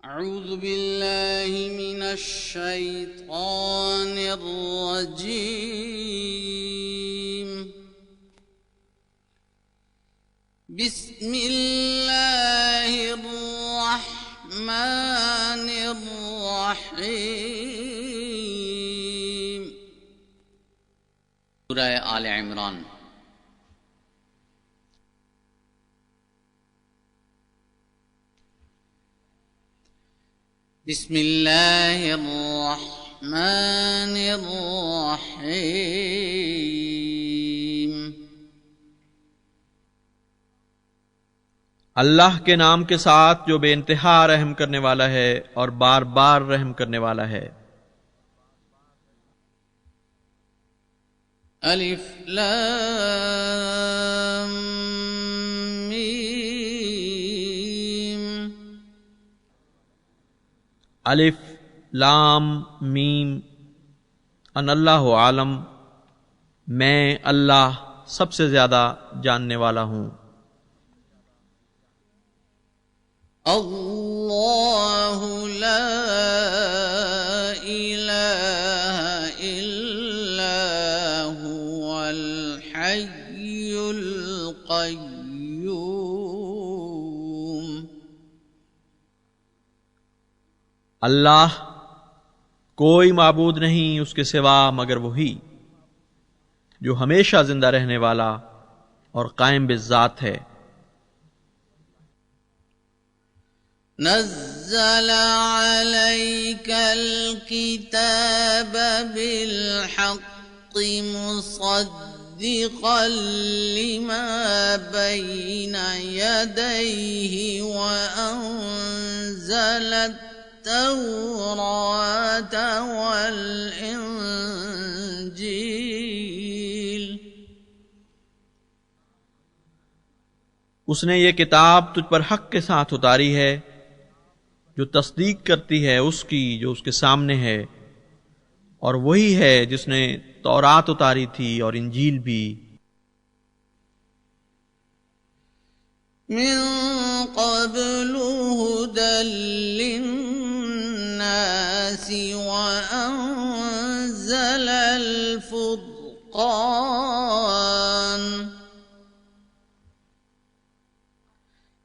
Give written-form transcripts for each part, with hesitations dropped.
أعوذ بالله من الشيطان الرجيم. بسم الله الرحمن الرحيم. سورة آل عمران. بسم الله الرحمن الرحيم. अल्लाह के नाम के साथ जो बेइंतहा रहम करने वाला है और बार बार रहम करने वाला है। अलिफ लाम मीम। अलिफ लाम मीम। अनल्लाहु आलम, मैं अल्लाह सबसे ज्यादा जानने वाला हूँ। अल्लाहु ला इलाहा इल्ला हुवल हय्युल क़य्यूम। अल्लाह, कोई माबूद नहीं उसके सिवा मगर वही जो हमेशा जिंदा रहने वाला और कायम बिज़ात है। नज़्ज़ल अलैकल किताब बिलहक़्क़ि मुसद्दिक़न लिमा बैन यदैहि व अंज़लत तौरात वल इंजील। उसने ये किताब तुझ पर हक के साथ उतारी है जो तस्दीक करती है उसकी जो उसके सामने है, और वही है जिसने तौरात उतारी थी और इंजील भी। मिन क़ब्लु हुदल लिन्नासि व अंज़लल फ़ुरक़ान।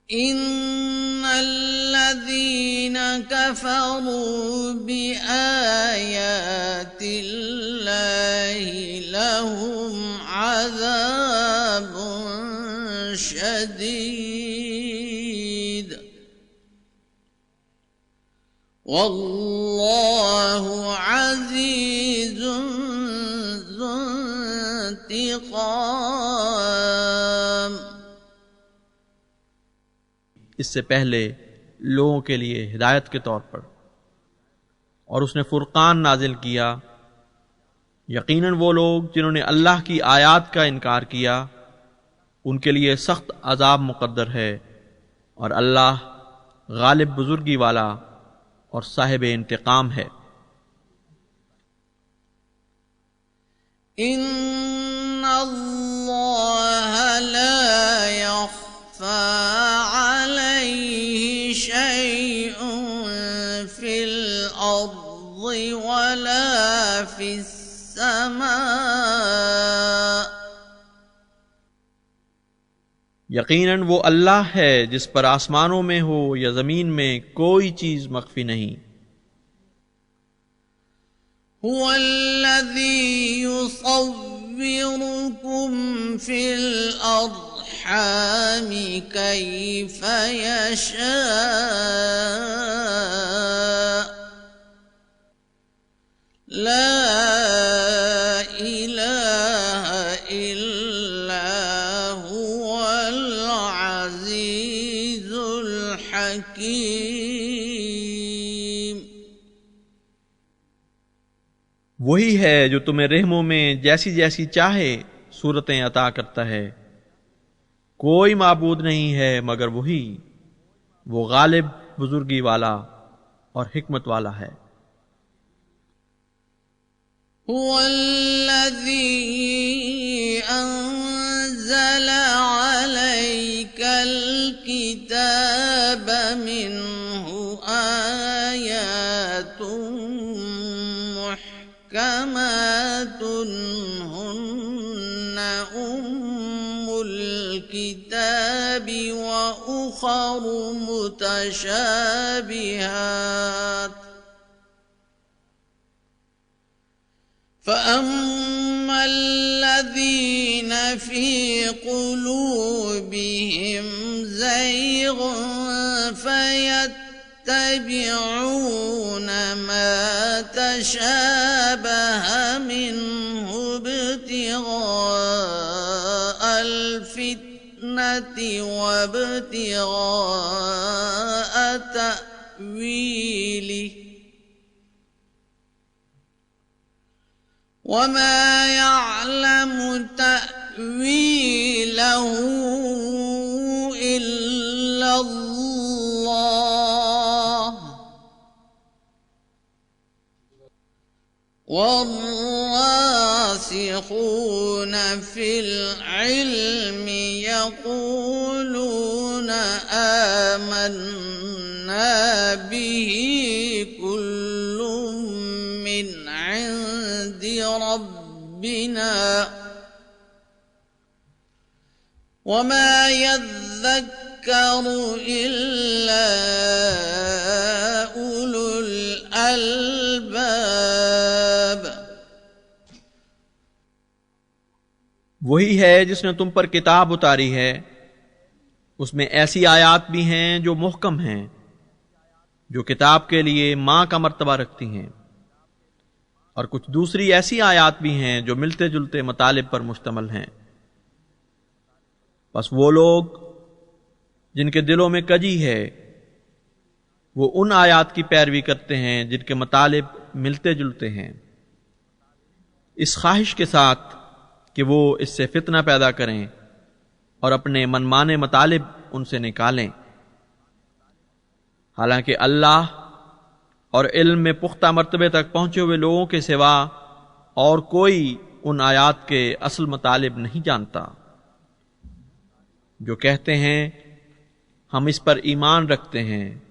इन्नल्लज़ीन कफ़रू बिआयातिल्लाहि लहुम अज़ाबुन शदीद वल्लाहु अज़ीज़ुन ज़ु इंतिक़ाम। इससे पहले लोगों के लिए हिदायत के तौर पर, और उसने फुरकान नाजिल किया। यकीनन वो लोग जिन्होंने अल्लाह की आयात का इनकार किया उनके लिए सख्त अजाब मुक़द्दर है, और अल्लाह गालिब बुजुर्गी वाला और साहिब इंतकाम है। इन्नल्लाह ला यख़्फ़ा अलैहि शैउन फिल अर्ज़ि वला फिस समा। यकीनन वो अल्लाह है जिस पर आसमानों में हो या जमीन में कोई चीज मख्फी नहीं। हुवल्लज़ी युसव्विरुकुम फिल अर्हामि कैफ़ यशा ला इलाहा इल्ला हुवल अज़ीज़ुल हकीम। वही है जो तुम्हें रहमों में जैसी जैसी चाहे सूरतें अता करता है। कोई माबूद नहीं है मगर वही, वो गालिब बुजुर्गी वाला और हिकमत वाला है। हुवल्लज़ी अंज़ल अलैकल किताब मिन्हु محكمات هن الكتاب وأخر متشابهات فأما الذين في قلوبهم زيغ فيتبعون ما تشابه منه ابتغاء الفتنة وابتغاء تأويله وما يعلم تأويله إلا الله والراسخون في العلم يقولون آمنا به كل من عند ربنا وما يذكر إلا أولو الألباب वही है जिसने तुम पर किताब उतारी है, उसमें ऐसी आयात भी हैं जो मुहकम हैं, जो किताब के लिए मां का मर्तबा रखती हैं, और कुछ दूसरी ऐसी आयात भी हैं जो मिलते जुलते मतालिब पर मुश्तमल हैं। बस वो लोग जिनके दिलों में कजी है वो उन आयात की पैरवी करते हैं जिनके मतालिब मिलते जुलते हैं, इस ख्वाहिश के साथ कि वो इससे फितना पैदा करें और अपने मनमाने मतालिब उनसे निकालें। हालांकि अल्लाह और इल्म में पुख्ता मर्तबे तक पहुंचे हुए लोगों के सिवा और कोई उन आयात के असल मतालिब नहीं जानता। जो कहते हैं हम इस पर ईमान रखते हैं,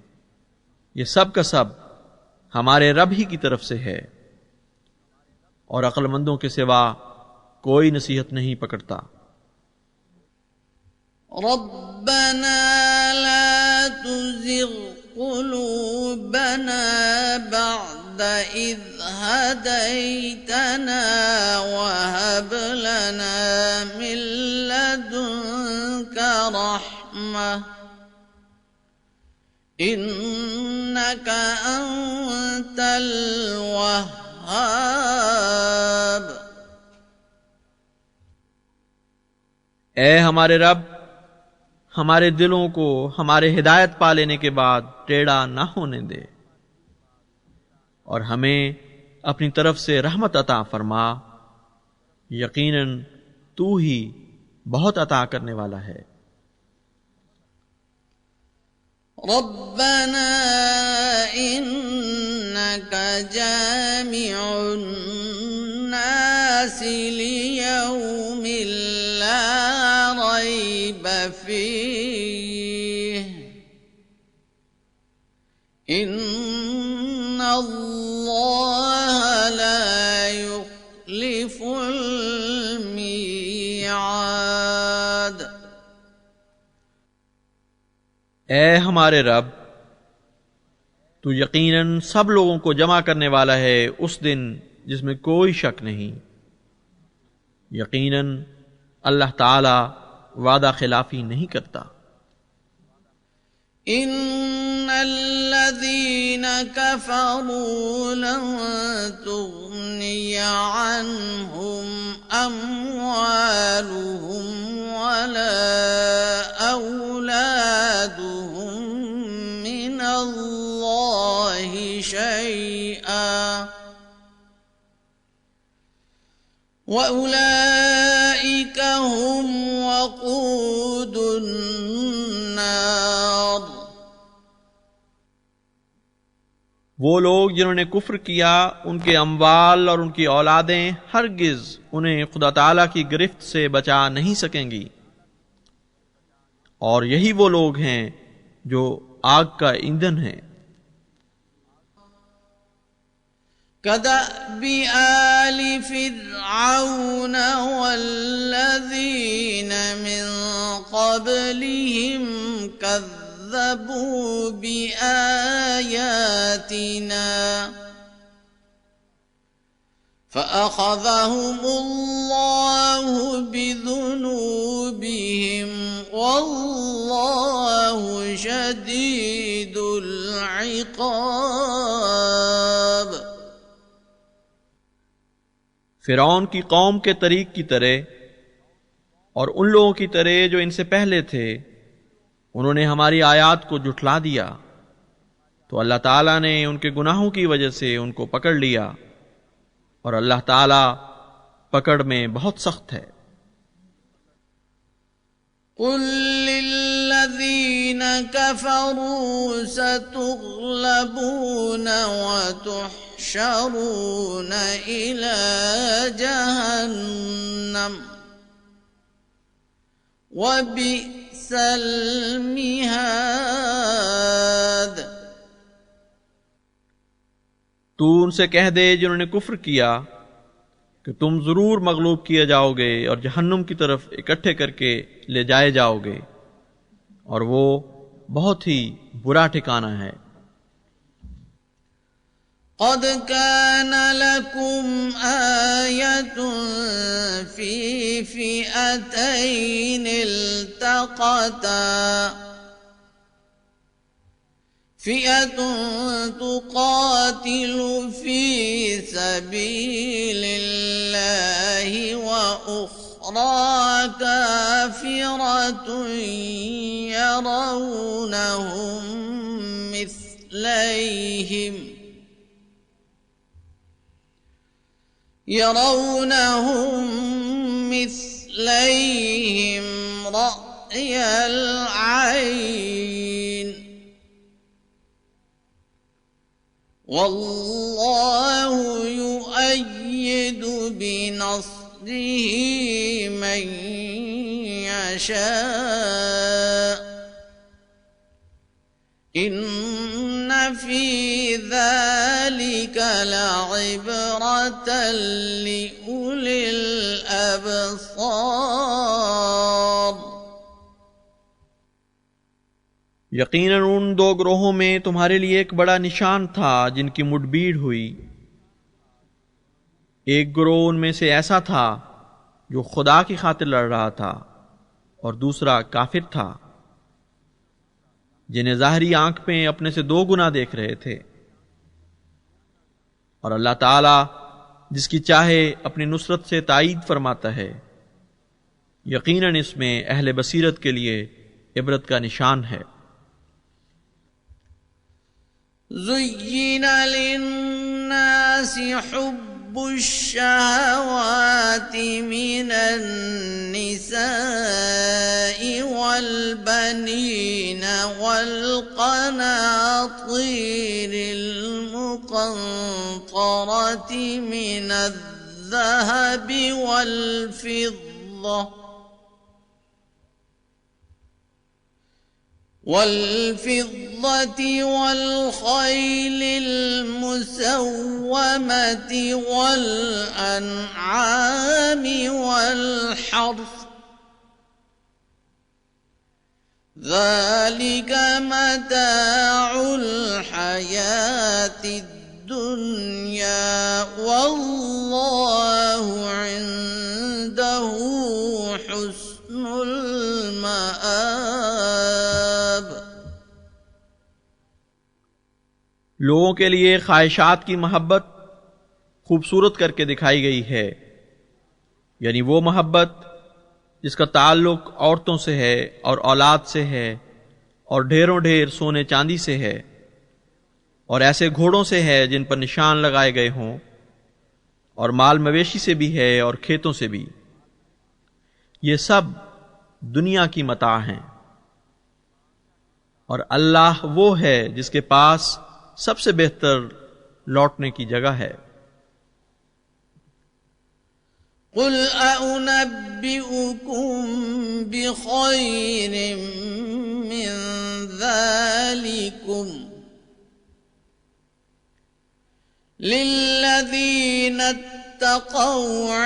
ये सब का सब हमारे रब ही की तरफ से है और अक्लमंदों के सिवा कोई नसीहत नहीं पकड़ता। रब्बना ला तुज़िग़ क़ुलूबना बअद इज़ हदैतना वहब लना मिन लदुनका रहमह इन्नका अंतल वह्हाब। ऐ हमारे रब, हमारे दिलों को हमारे हिदायत पा लेने के बाद टेढ़ा ना होने दे और हमें अपनी तरफ से रहमत अता फरमा। यकीनन तू ही बहुत अता करने वाला है। रब्बना इन्नका जामिउन नासि लियौमिन ला रैब फीह इन्नल्लाह ला युख्लिफुल मीआद। ऐ हमारे रब, तू यकीनन सब लोगों को जमा करने वाला है उस दिन जिसमें कोई शक नहीं। यकीनन अल्लाह ताला वादा खिलाफी नहीं करता। इन्नल्लज़ीन कफ़रू लन तुग़निया अन्हुम अम्वालुहुम वला औलादुहुम मिनल्लाहि शैआ वउलाइका हुम वक़ूदुन नार। वो लोग जिन्होंने कुफ्र किया, उनके अम्वाल और उनकी औलादें हरगिज उन्हें खुदा ताला की गिरफ्त से बचा नहीं सकेंगी, और यही वो लोग हैं जो आग का ईंधन है। كدأب آل فرعون والذين من قبلهم كذبوا بآياتنا فأخذهم الله بذنوبهم والله شديد العقاب। फिरौन की कौम के तरीक की तरह और उन लोगों की तरह जो इनसे पहले थे, उन्होंने हमारी आयत को जुठला दिया तो अल्लाह ताला ने उनके गुनाहों की वजह से उनको पकड़ लिया और अल्लाह ताला पकड़ में बहुत सख्त है। कुल लिल्लज़ीन कफ़रू सतुग़लबून वतुहशरून इला जहन्नम वबिअसल मिहाद। तू उनसे कह दे जिन्होंने कुफ्र किया कि तुम जरूर मगलूब किए जाओगे और जहन्नुम की तरफ इकट्ठे करके ले जाए जाओगे और वो बहुत ही बुरा ठिकाना है। क़द कान लकुम आयतुन फी फ़िअतैन इल्तक़ता फ़िअतुन तुक़ातिलु फ़ी सबीलिल्लाहि व उख़रा काफ़िरतुन यरौनहुम मिस्लैहिम रअयल ऐन वल्लाहु युअय्यिदु बिनस्रिहि मन यशा इन्न फी ज़ालिक लइब्रतन लिउलिल अबसार। यकीनन उन दो ग्रोहों में तुम्हारे लिए एक बड़ा निशान था जिनकी मुठभेड़ हुई। एक ग्रोह उनमें से ऐसा था जो खुदा की खातिर लड़ रहा था और दूसरा काफिर था, जिन्हें ज़ाहरी आंख में अपने से दो गुना देख रहे थे। और अल्लाह ताला जिसकी चाहे अपनी नुसरत से ताईद फरमाता है। यकीनन इसमें अहले बसीरत के लिए इबरत का निशान है। ज़ुय्यिन लिन्नासि हुब्बुश्शहवाति मिनन निसाइ वल बनीन वल क़नातीरिल मुक़न्तरति मिनज़ ज़हबि वल फ़िद्दा والخيل المسومة والأنعام والحرث ذلك متاع الحياة الدنيا والله عنده حسن المآب। लोगों के लिए ख्वाहिशात की मोहब्बत खूबसूरत करके दिखाई गई है, यानी वो मोहब्बत जिसका ताल्लुक औरतों से है और औलाद से है और ढेरों ढेर सोने चांदी से है और ऐसे घोड़ों से है जिन पर निशान लगाए गए हों और माल मवेशी से भी है और खेतों से भी। ये सब दुनिया की मता हैं और अल्लाह वो है जिसके पास सबसे बेहतर लौटने की जगह है। कुल अउनब्बिउकुम बिखैरिम मिन ज़ालिकुम लिल्लज़ीना इत्तक़ौ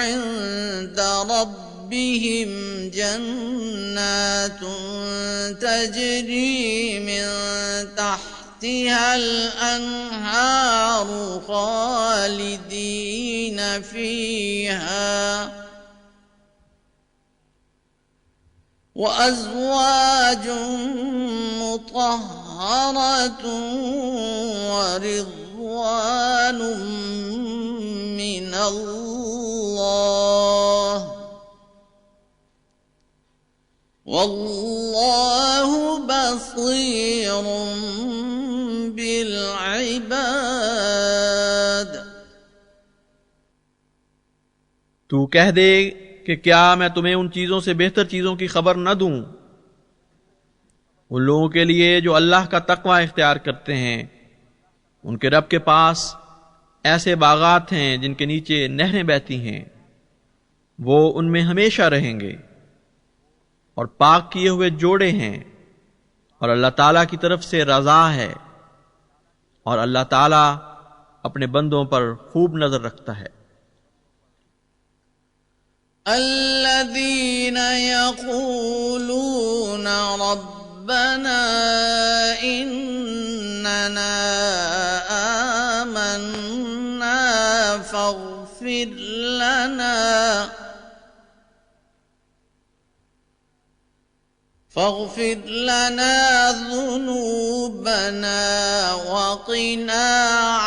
इन्द रब्बिहिम जन्नातुन तजरी मिन तहतिहल अन्हारु खालिदीन फ़ीहा वअज़वाजुम मुतहहरतुन वरिज़वानुम मिनल्लाह वल्लाहु बसीरुम बिल इबाद। तू कह दे कि क्या मैं तुम्हें उन चीजों से बेहतर चीजों की खबर न दूं, उन लोगों के लिए जो अल्लाह का तकवा इख्तियार करते हैं। उनके रब के पास ऐसे बागात हैं जिनके नीचे नहरें बहती हैं, वो उनमें हमेशा रहेंगे, और पाक किए हुए जोड़े हैं, और अल्लाह ताला की तरफ से रज़ा है, और अल्लाह ताला अपने बंदों पर खूब नजर रखता है। الذين يقولون ربنا إننا آمنا فاغفر لنا ذنوبنا وقنا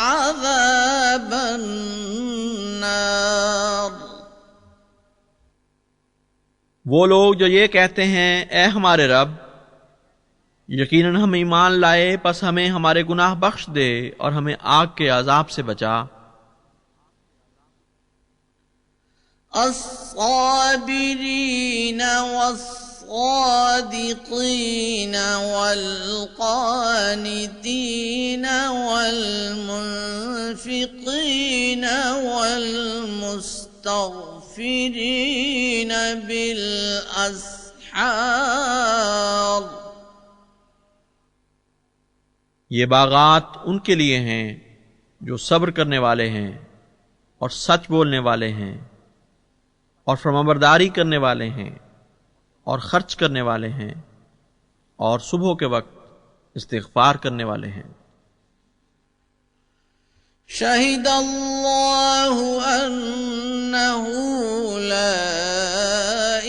عذاب النار। वो लोग जो ये कहते हैं, ए हमारे रब, यकीनन हम ईमान लाए, बस हमें हमारे गुनाह बख्श दे और हमें आग के अजाब से बचा। अस्साबिरीन वस्सादिकीन वल्कानितीन वल्मुनफिकीन वल्मुस्तगफिरीन बिल अस्हार। ये बागात उनके लिए हैं जो सब्र करने वाले हैं और सच बोलने वाले हैं और फरमाबरदारी करने वाले हैं और खर्च करने वाले हैं और सुबह के वक्त इस्तिग़फ़ार करने वाले हैं। शहिदल्लाहु अन्नहु ला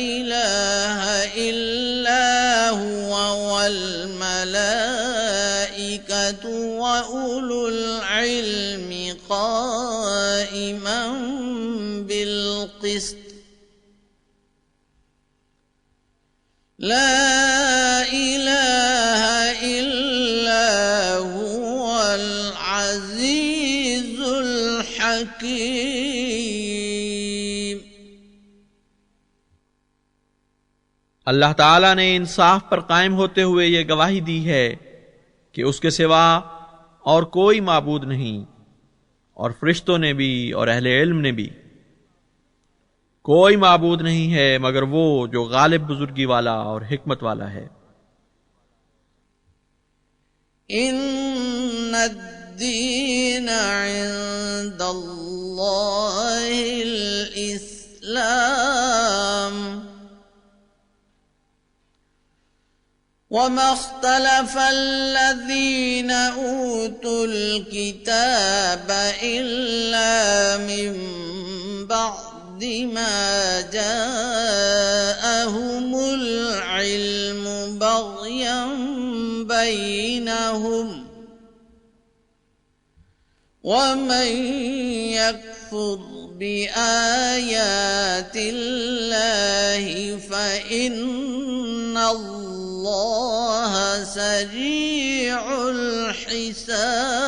इलाहा इल्ला हुवा वल मलाइकतु व उलुल इल्मि क़ाइमन बिल क़िस्त ला इलाहा इल्ला हुवल अज़ीज़ुल हकीम। अल्लाह ताला ने इंसाफ पर कायम होते हुए ये गवाही दी है कि उसके सिवा और कोई माबूद नहीं, और फरिश्तों ने भी और अहले इल्म ने भी। कोई माबूद नहीं है मगर वो जो गालिब बुजुर्गी वाला और हिकमत वाला है। इन्नद्दीन इंदल्लाहिल इस्लाम वमा इख्तलफ़ल्लज़ीन ऊतुल किताब इल्ला मिन बअदि मा जाअहुमुल इल्मु बग़यन बैनहुम वमन यकफुर बिआयातिल्लाहि फ़इन्नल्लाह सरीउल हिसाब।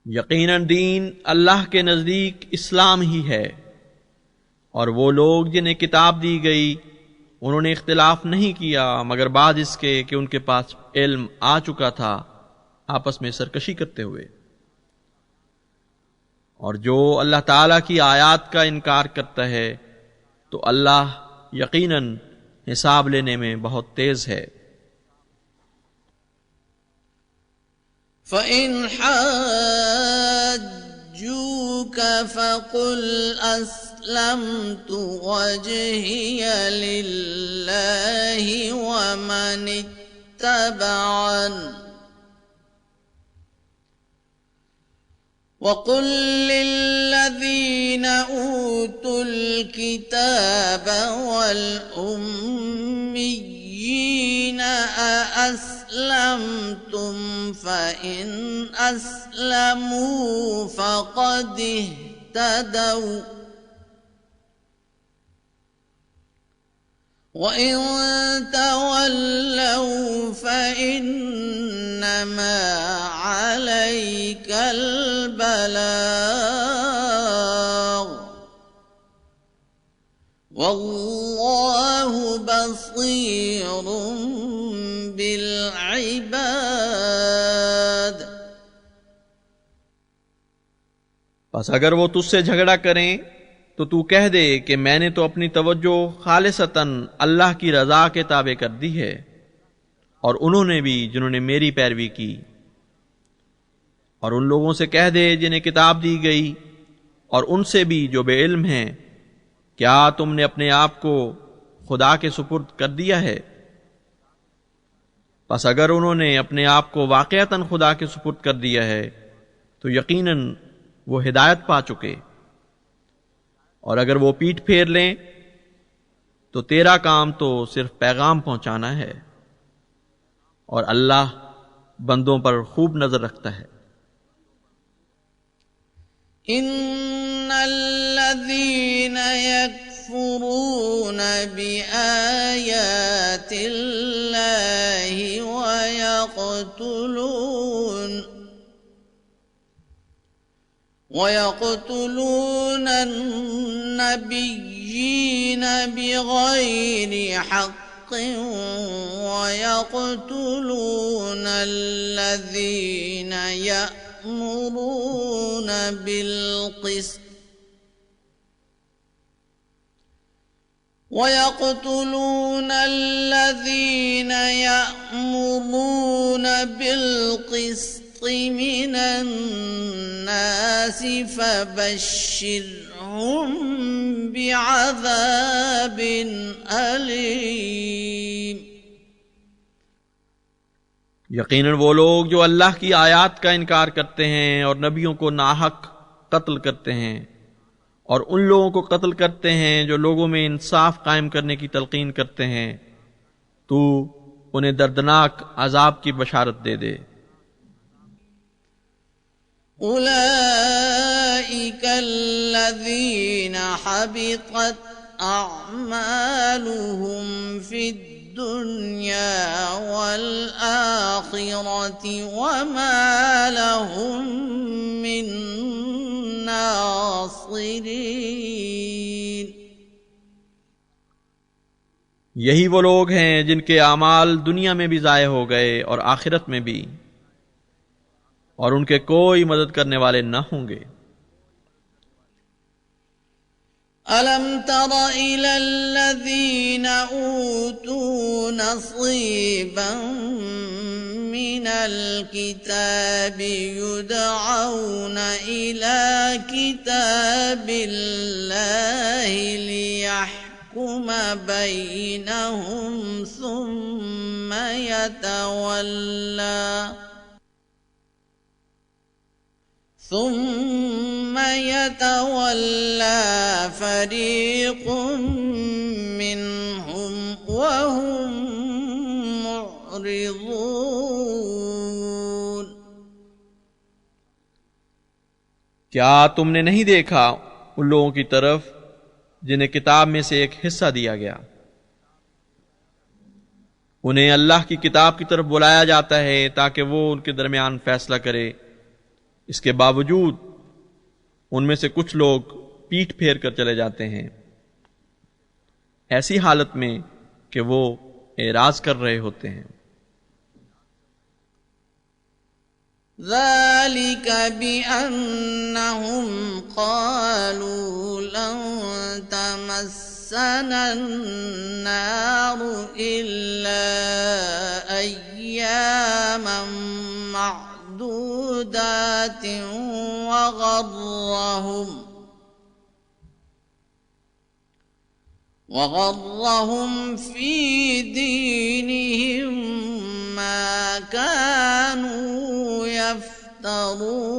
यकीनन दीन अल्लाह के नजदीक इस्लाम ही है, और वो लोग जिन्हें किताब दी गई उन्होंने इख्तिलाफ नहीं किया मगर बाद इसके कि उनके पास इल्म आ चुका था, आपस में सरकशी करते हुए। और जो अल्लाह ताला की आयात का इनकार करता है तो अल्लाह यकीनन हिसाब लेने में बहुत तेज है। فإن حاجوك فقل أسلمت وجهي لله ومن اتبعن وقل للذين أوتوا الكتاب والأميين أأسلمتم فإن أسلموا فقد اهتدوا وإن تولوا فإنما عليك البلاغ والله بصير بالعباد। बस अगर वो तुझसे झगड़ा करें तो तू कह दे कि मैंने तो अपनी तवज्जो खालिसतन अल्लाह की रजा के ताबे कर दी है और उन्होंने भी जिन्होंने मेरी पैरवी की। और उन लोगों से कह दे जिन्हें किताब दी गई और उनसे भी जो बेइल्म हैं, क्या तुमने अपने आप को खुदा के सुपुर्द कर दिया है? बस अगर उन्होंने अपने आप को वाक़अतन खुदा के सुपुर्द कर दिया है तो यकीनन वो हिदायत पा चुके। और अगर वो पीठ फेर लें तो तेरा काम तो सिर्फ पैगाम पहुंचाना है और अल्लाह बंदों पर खूब नजर रखता है। इन्नल्लज़ीन यकफुरून बिआयातिल्लाहि वयक़तुलून النبيين بغير حق ويقتلون الذين يأمرون بالقسط من الناس فبشرهم بعذاب أليم। यकीनन वो लोग जो अल्लाह की आयात का इनकार करते हैं और नबियों को नाहक कत्ल करते हैं और उन लोगों को कत्ल करते हैं जो लोगों में इंसाफ कायम करने की तलकीन करते हैं, तू उन्हें दर्दनाक अजाब की बशारत दे दे। उलाइक अल्लज़ीन हबितत अअमालुहुम फिद्दुन्या वल आखिरति वमा लहुम मिन नासिरीन। यही वो लोग हैं जिनके आमाल दुनिया में भी ज़ाये हो गए और आखिरत में भी, और उनके कोई मदद करने वाले न होंगे। अलम तर इलल्लज़ीन ऊतू नसीबन मिनल किताबि युदऔन इला किताबिल्लाहि लियहकुम बैनहुम सुम्मा यतवल्ला फरीक़ मिनहुम वहुम मुअरिज़ून। क्या तुमने नहीं देखा उन लोगों की तरफ जिन्हें किताब में से एक हिस्सा दिया गया? उन्हें अल्लाह की किताब की तरफ बुलाया जाता है ताकि वो उनके दरमियान फैसला करे। इसके बावजूद उनमें से कुछ लोग पीठ फेर कर चले जाते हैं, ऐसी हालत में कि वो एराज कर रहे होते हैं। ज़ालिक बिअन्नहुम क़ालू लन तमस्सना अन्नारु इल्ला अय्यामन معدودات وغرهم في دينهم ما كانوا يفترون।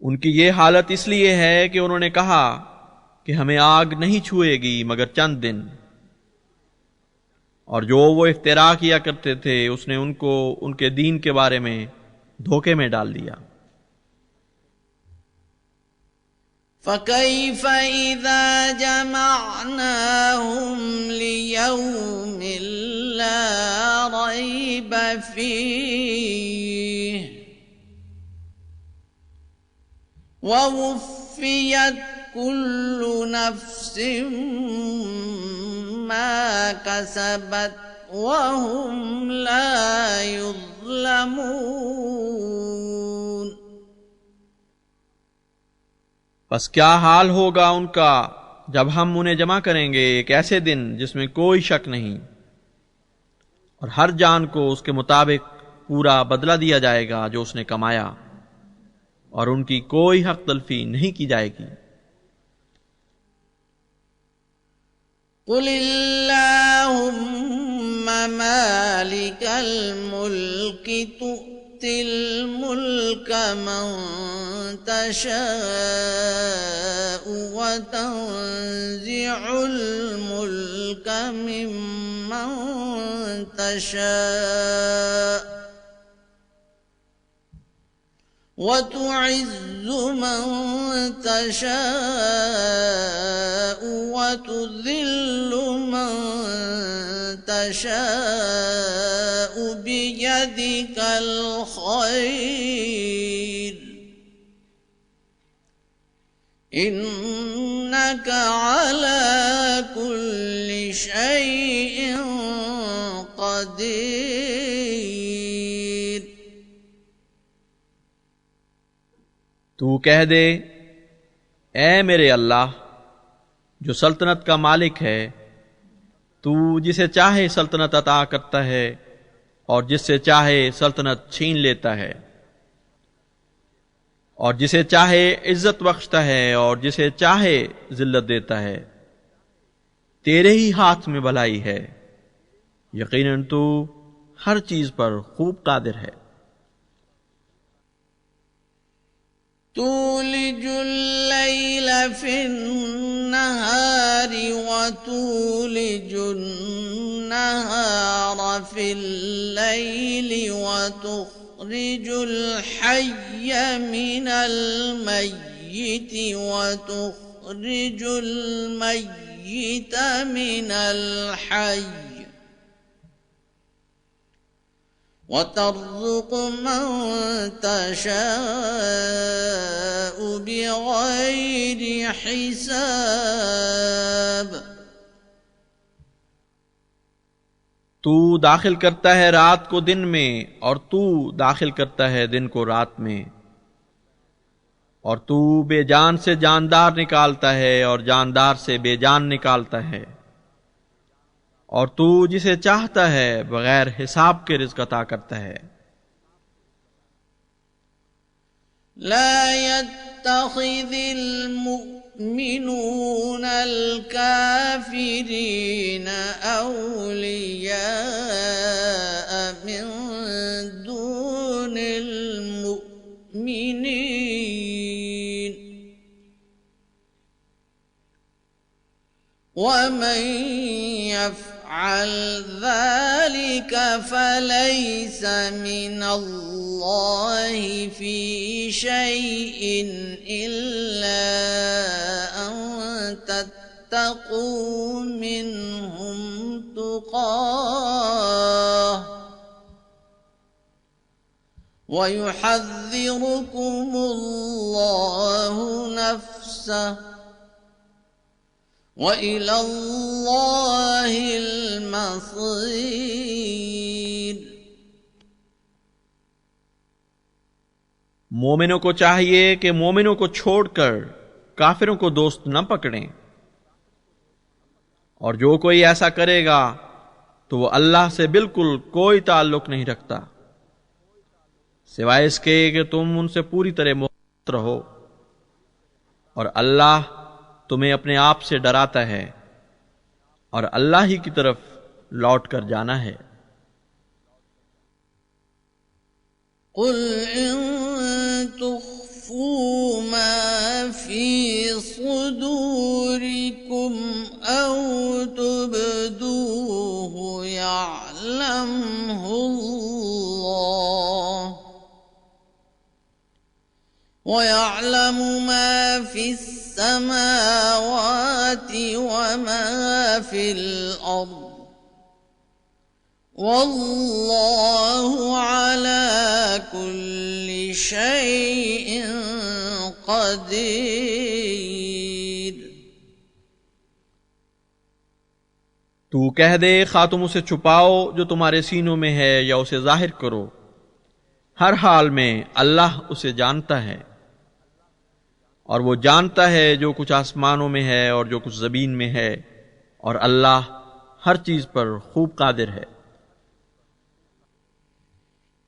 उनकी ये हालत इसलिए है कि उन्होंने कहा कि हमें आग नहीं छुएगी मगर चंद दिन, और जो वो इफ्तिरा किया करते थे उसने उनको उनके दीन के बारे में धोखे में डाल दिया। فكيف إذا جمعناهم ليوم لا ريب فيه ووفيت كل نفس ما كسبت وهم لا يظلمون। बस क्या हाल होगा उनका जब हम उन्हें जमा करेंगे एक ऐसे दिन जिसमें कोई शक नहीं, और हर जान को उसके मुताबिक पूरा बदला दिया जाएगा जो उसने कमाया, और उनकी कोई हक तलफी नहीं की जाएगी। कुलिल्लाहुम्मा मालिकल मुल्कि तु'तिल मुल्का मन तशाअ व तंज़िउल मुल्का मिम्मन तशाअ وتعز من تشاء وتذل من تشاء بيدك الخير إنك على كل شيء قدير। तू कह दे, ए मेरे अल्लाह जो सल्तनत का मालिक है, तू जिसे चाहे सल्तनत अता करता है और जिससे चाहे सल्तनत छीन लेता है, और जिसे चाहे इज्जत बख्शता है और जिसे चाहे जिल्लत देता है। तेरे ही हाथ में भलाई है, यकीनन तू हर चीज पर खूब कादिर है। तूलिजुल लैल फिन्नहार वतूलिजुन नहार फिल्लैल वतुखरिजुल हय्य मिनल मय्यित वतुखरिजुल मय्यित मिनल हय्य वतर्ज़ुक़ु मन तशाअ बिग़ैरि हिसाब। तू दाखिल करता है रात को दिन में और तू दाखिल करता है दिन को रात में, और तू बेजान से जानदार निकालता है और जानदार से बेजान निकालता है, और तू जिसे चाहता है बगैर हिसाब के रिज़्क़ अता करता है। ला यत्तखिज़िल मुमिनूनल काफिरीन औलिया मिन दूनिल मुमिनीन वमन यफ़अल ज़ालिक फलैस मिनल्लाहि फ़ी शैइन इल्ला अन तत्तक़ू मिनहुम तुक़ाह वयुहज़्ज़िरुकुमुल्लाहु नफ़्सह वइलल्लाहिल मसीर। मोमिनों को चाहिए कि मोमिनों को छोड़कर काफिरों को दोस्त न पकड़ें, और जो कोई ऐसा करेगा तो वो अल्लाह से बिल्कुल कोई ताल्लुक नहीं रखता, सिवाय इसके कि तुम उनसे पूरी तरह मुक्त रहो। और अल्लाह तुम्हें अपने आप से डराता है और अल्लाह ही की तरफ लौट कर जाना है। कुल इन तुख्फू मा फी सुदूरिकुम औ तुबदूहु यअलमुहुल्लाह व यअलमु मा फिस समावाति व मा फिल अर्द वल्लाहु अला कुल्लि शैइन क़दीर। तू कह दे, खा तुम उसे छुपाओ जो तुम्हारे सीनों में है या उसे जाहिर करो, हर हाल में अल्लाह उसे जानता है। और वो जानता है जो कुछ आसमानों में है और जो कुछ जमीन में है, और अल्लाह हर चीज पर खूब कादिर है।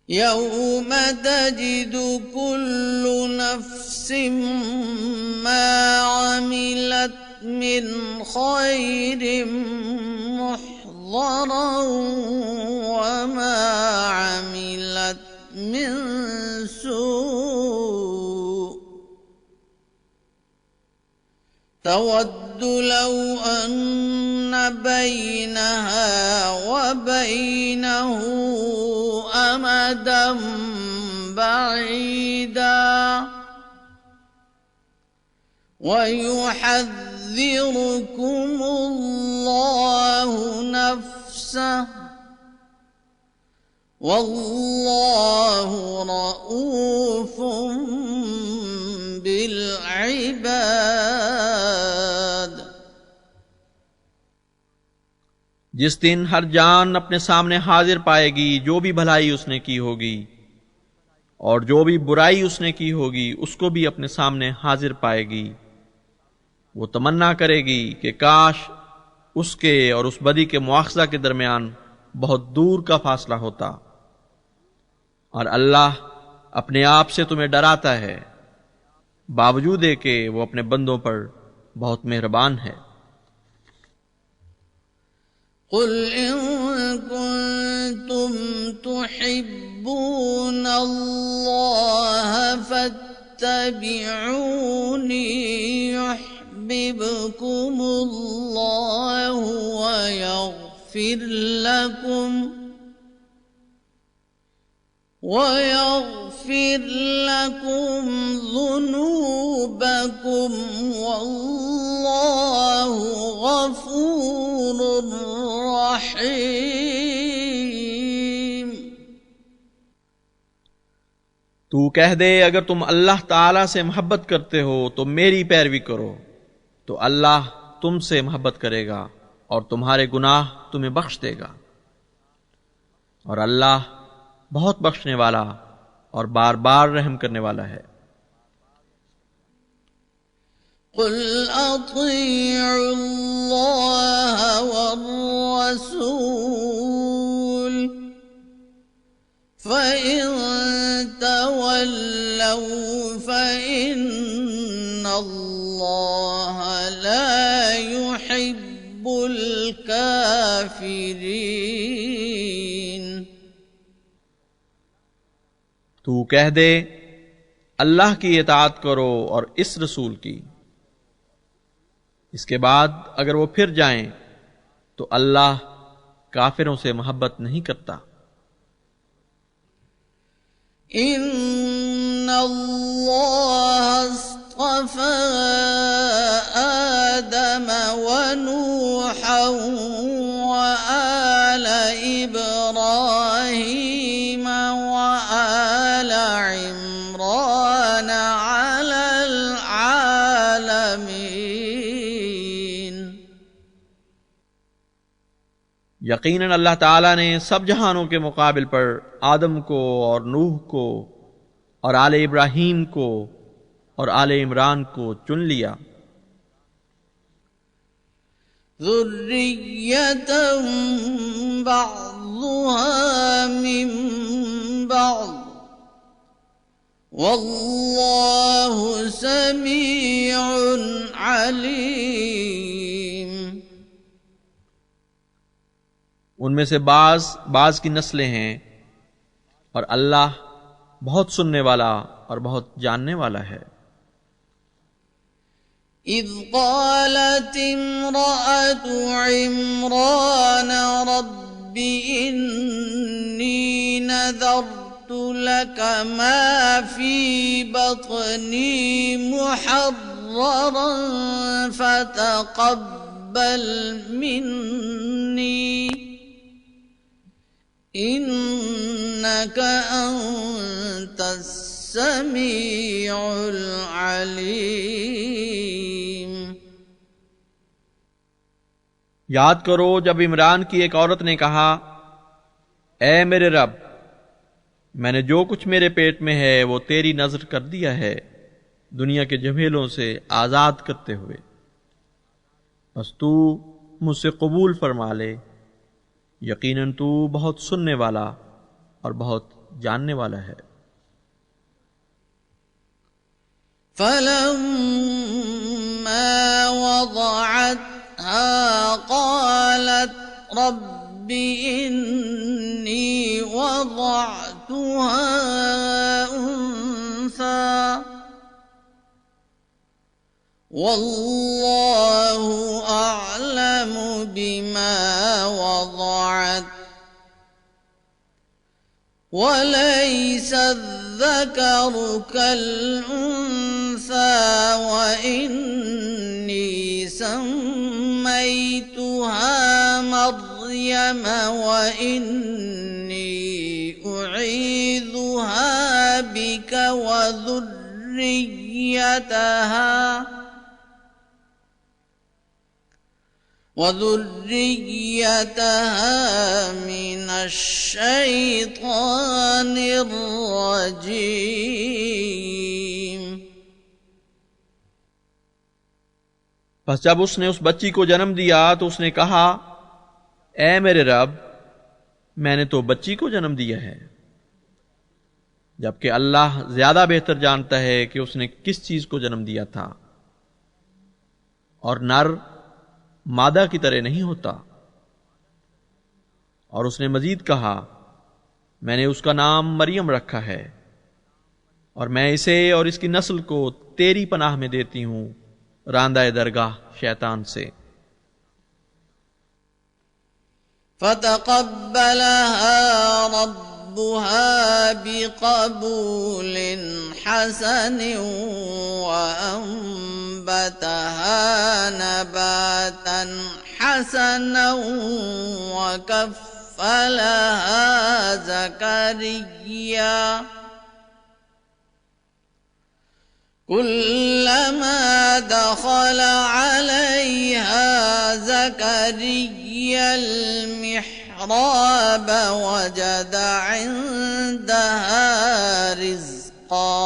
यौम तजिदु कुल्लु नफ्सिम मा अमिलत मिन खैरिम मुहज़रन व मा अमिलत मिन सू' तवद्दु लौ अन्न बैनहा व बैनहु अमदन बईदा व युहज़्ज़िरुकुमुल्लाहु नफ्सहु वल्लाहु रऊफ़ुम बिल इबाद। जिस दिन हर जान अपने सामने हाजिर पाएगी जो भी भलाई उसने की होगी, और जो भी बुराई उसने की होगी उसको भी अपने सामने हाजिर पाएगी। वो तमन्ना करेगी कि काश उसके और उस बदी के मुआखजा के दरमियान बहुत दूर का फासला होता। और अल्लाह अपने आप से तुम्हें डराता है, बावजूद के वो अपने बंदों पर बहुत मेहरबान है। कुल इन कुंतुम तुहिब्बूनल्लाह फत्तबिऊनी युहब्बिबकुमुल्लाहु व यग़फिर लकुम ज़ुनूबकुम वल्लाहु गफ़ूरुर रहीम। तू कह दे, अगर तुम अल्लाह ताला से मोहब्बत करते हो तो मेरी पैरवी करो, तो अल्लाह तुमसे मोहब्बत करेगा और तुम्हारे गुनाह तुम्हें बख्श देगा। और अल्लाह बहुत बख्शने वाला और बार बार रहम करने वाला है। कुल अतीउल्लाह वर्रसूल फ़इन तवल्लौ फ़इन्नल्लाह ला युहिब्बुल काफ़िरीन। तू कह दे, अल्लाह की इताअत करो और इस रसूल की। इसके बाद अगर वो फिर जाएं तो अल्लाह काफिरों से मोहब्बत नहीं करता। इन्नल्लाह अस्तफ़ा आदम व नूहन व आल इब्राहीम व आल इमरान अलल आलमीन। यकीनन अल्लाह ताला ने सब जहानों के मुकाबिल पर आदम को और नूह को और आले इब्राहीम को और आले इमरान को चुन लिया। ذرية بعضها من بعض والله سميع عليम। उनमें से बाज की नस्लें हैं और अल्लाह बहुत सुनने वाला और बहुत जानने वाला है। إذ قالت امرأة عمران رب إني نذرت لك ما في بطني محررا فتقبل مني إنك أنت السميع العليم। याद करो जब इमरान की एक औरत ने कहा, ए मेरे रब, मैंने जो कुछ मेरे पेट में है वो तेरी नजर कर दिया है दुनिया के झमेलों से आजाद करते हुए, बस तू मुझसे कबूल फरमा ले, यकीनन तू बहुत सुनने वाला और बहुत जानने वाला है। फलम्मा वज़अतहा क़ालत रब्बि इन्नी वज़अतुहा उन्सा वल्लाहु अअलमु बिमा वज़अत वलैस الذكر كالأنثى وإني سميتها مريم وإني أعيذها بك وذريتها من الشيطان الرجيم। बस जब उसने उस बच्ची को जन्म दिया तो उसने कहा, ए मेरे रब, मैंने तो बच्ची को जन्म दिया है, जबकि अल्लाह ज्यादा बेहतर जानता है कि उसने किस चीज को जन्म दिया था, और नर मादा की तरह नहीं होता। और उसने मजीद कहा, मैंने उसका नाम मरियम रखा है और मैं इसे और इसकी नस्ल को तेरी पनाह में देती हूं रांदाए दरगाह शैतान से। फतक़ब्बलहा रब्बुहा बिक़बूल हसन वअंबतहा नबातन हसना वकफ़्फ़लहा ज़करिया कुल्लमा दख़ल अलैहा ज़करिया المحراب وجد عندها رزقا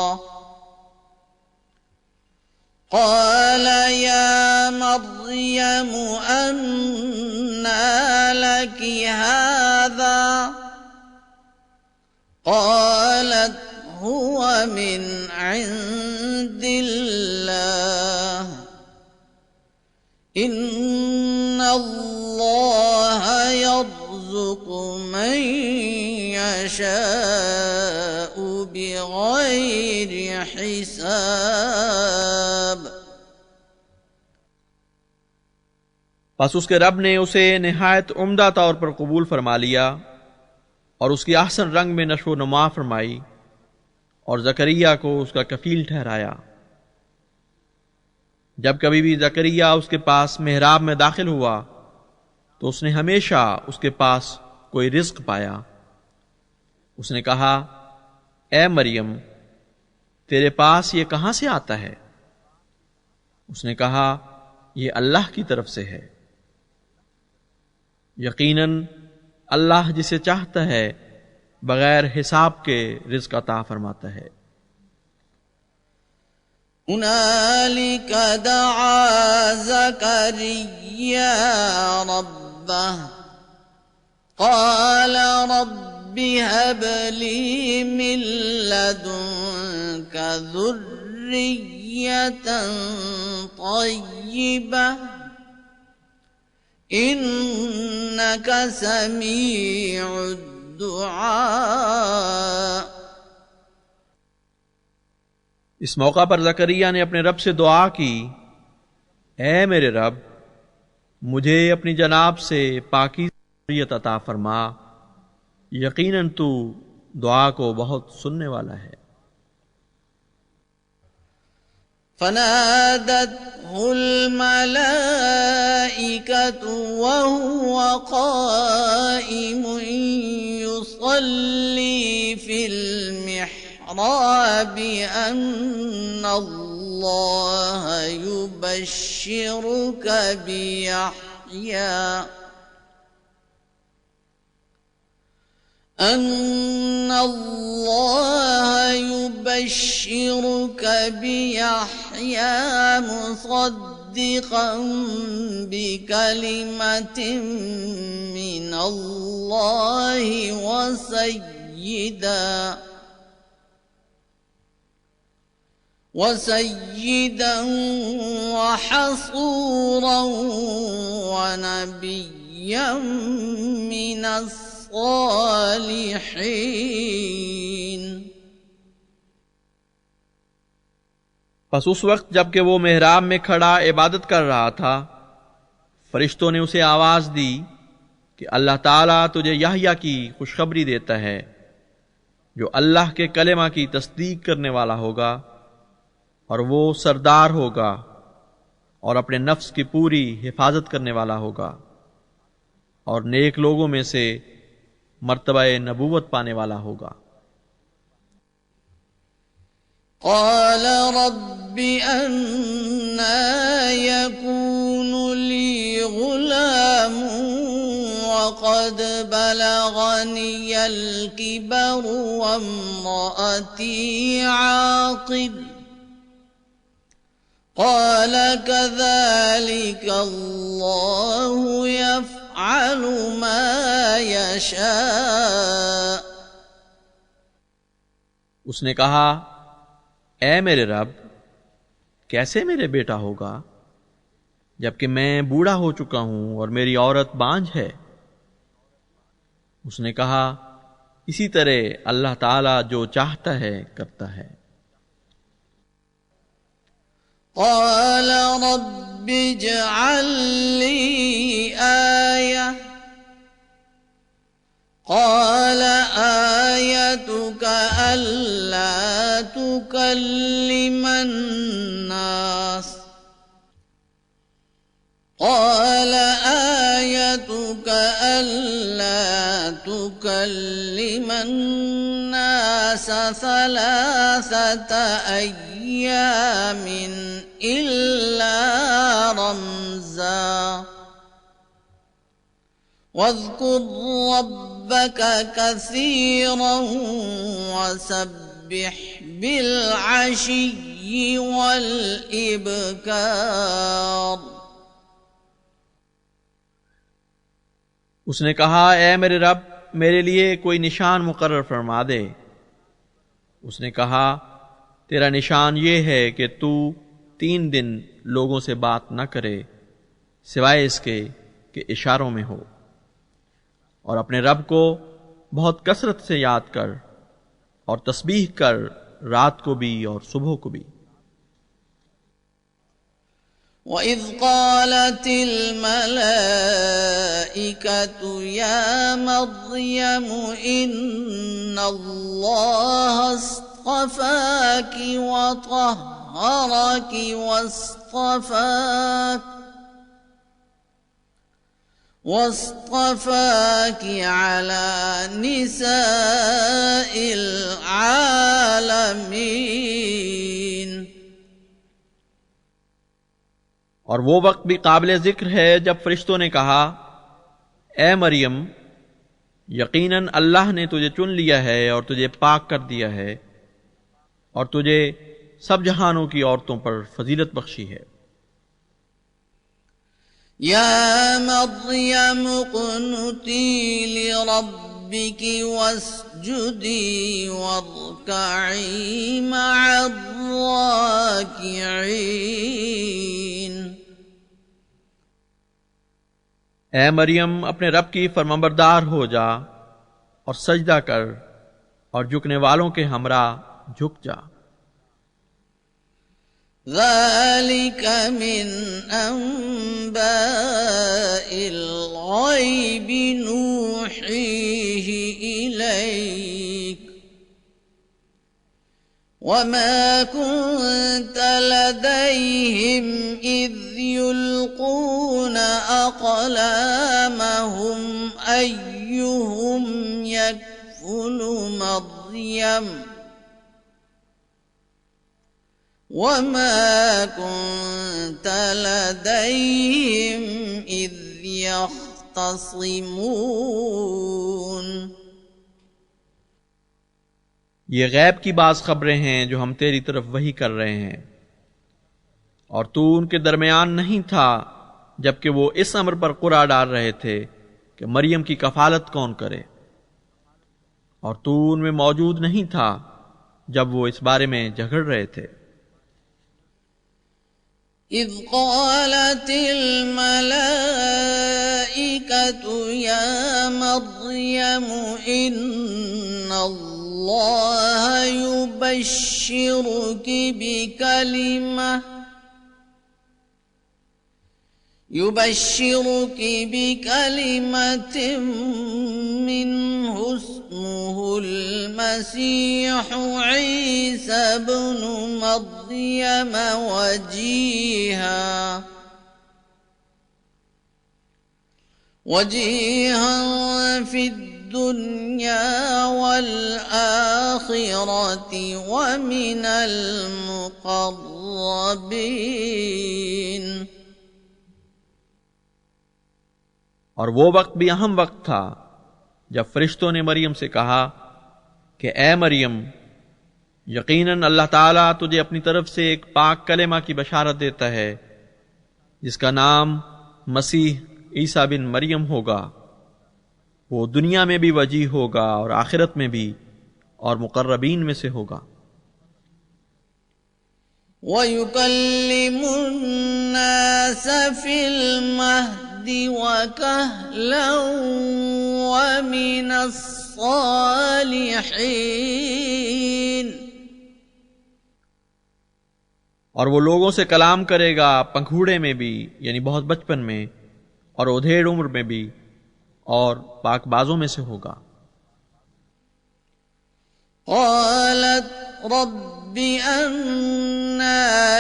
قال يا مريم أنى لك هذا قالت هو من عند الله إن الله يرزق من يشاء بغير हिसाब। बस उसके रब ने उसे निहायत उम्दा तौर पर कबूल फरमा लिया और उसकी ahsan रंग में नशो नुमा फरमाई और जकरिया को उसका कफील ठहराया। जब कभी भी जकरिया उसके पास मेहराब में दाखिल हुआ तो उसने हमेशा उसके पास कोई रिज्क पाया। उसने कहा, ए मरियम, तेरे पास ये कहां से आता है? उसने कहा, ये अल्लाह की तरफ से है। यकीनन अल्लाह जिसे चाहता है बगैर हिसाब के रिज्क अता फरमाता है। هنالك دعا زكريا ربه قال رب هب لي من لدنك ذرية طيبة إنك سميع الدعاء. इस मौका पर जकरिया ने अपने रब से दुआ की, ऐ मेरे रब, मुझे अपनी जनाब से पाकी ज़ुर्रियत अता फरमा, यकीनन तू दुआ को बहुत सुनने वाला है। فنادته الملائكة وهو قائم يصلي في المحراب أن الله يبشرك بيحيى أن الله يبشرك بيحيى مصدقا بكلمة من الله وسيدا وحصورا ونبيا من الصالحين. बस उस वक्त जबकि वो मेहराब में खड़ा इबादत कर रहा था, फरिश्तों ने उसे आवाज दी कि अल्लाह ताला तुझे यहया की खुशखबरी देता है, जो अल्लाह के कलेमा की तस्दीक करने वाला होगा और वो सरदार होगा और अपने नफ्स की पूरी हिफाजत करने वाला होगा और नेक लोगों में से मर्तबा नबूवत पाने वाला होगा। قال رب أنى يكون لي غلام وقد بلغني الكبر وامرأتي عاقر قال كذلك الله يفعل ما يشاء. उसने कहा, ऐ मेरे रब, कैसे मेरे बेटा होगा जबकि मैं बूढ़ा हो चुका हूं और मेरी औरत बांझ है। उसने कहा, इसी तरह अल्लाह ताला जो चाहता है करता है। قال رب اجعل لي آية قال آيتك ألا تكلم الناس قال آيتك ألا تكلم الناس 3 أيام إلا رمزا واذكر ربك كثيرا وسبح بالعشي والإبكار. उसने कहा, ऐ मेरे रब, मेरे लिए कोई निशान मुकर्रर फरमा दे। उसने कहा, तेरा निशान ये है कि तू 3 दिन लोगों से बात न करे सिवाय इसके कि इशारों में हो, और अपने रब को बहुत कसरत से याद कर और तस्बीह कर, रात को भी और सुबह को भी। وَإِذْ قَالَتِ الْمَلَائِكَةُ يَا مَرْيَمُ إِنَّ اللَّهَ اصْطَفَاكِ وَطَهَّرَكِ واصطفاك على نساء العالمين. और वो वक्त भी काबिल जिक्र है जब फरिश्तों ने कहा, ए मरियम, यकीनन अल्लाह ने तुझे चुन लिया है और तुझे पाक कर दिया है और तुझे सब जहानों की औरतों पर फजीलत बख्शी है। या मरियम क़ुनुती लिरब्बिकी वस्जुदी वरकई मअर्राकिईन। ए मरियम, अपने रब की फरमाबरदार हो जा और सजदा कर और झुकने वालों के हमरा झुक जा। ज़ालिक मिन अंबाइल ग़ैबि नूहीही इलैक वमा कुन्त लदैहिम इज़ युल्क़ूना अक़लामहुम अय्युहुम यकफ़ुलु मर्यम वमा कुन्त लदैहिम इज़ यख़्तसिमून। ये गैब की बाज़ खबरें हैं जो हम तेरी तरफ वही कर रहे हैं, और तू उनके दरमियान नहीं था जबकि वो इस अमर पर कुरा डाल रहे थे कि मरियम की कफालत कौन करे, और तू उनमें मौजूद नहीं था जब वो इस बारे में झगड़ रहे थे। इज़ क़ालतिल मलाइकतु या मरियम इन्नल्लाह युबश्शिरुकी बिकलिमतिन मिन्हु इस्मुहुल मसीहु ईसा इब्नु मर्यम वजीहा फिद्दुन्या वल आखिरति व मिनल मुक़र्रबीन। और वो वक्त भी अहम वक्त था जब फरिश्तों ने मरियम से कहा कि ए मरियम, यकीनन अल्लाह ताला तुझे अपनी तरफ से एक पाक कलेमा की बशारत देता है जिसका नाम मसीह ईसा बिन मरियम होगा। वो दुनिया में भी वजी होगा और आखिरत में भी, और मुकर्रबीन में से होगा। वयुकल्लिमुन्नास फिल महदि वकहलन वमिनस सालिहीन। और वो लोगों से कलाम करेगा पंखूड़े में भी, यानी बहुत बचपन में, और उधेड़ उम्र में भी, और पाकबाजों में से होगा। क़ालत रब्बि अन्ना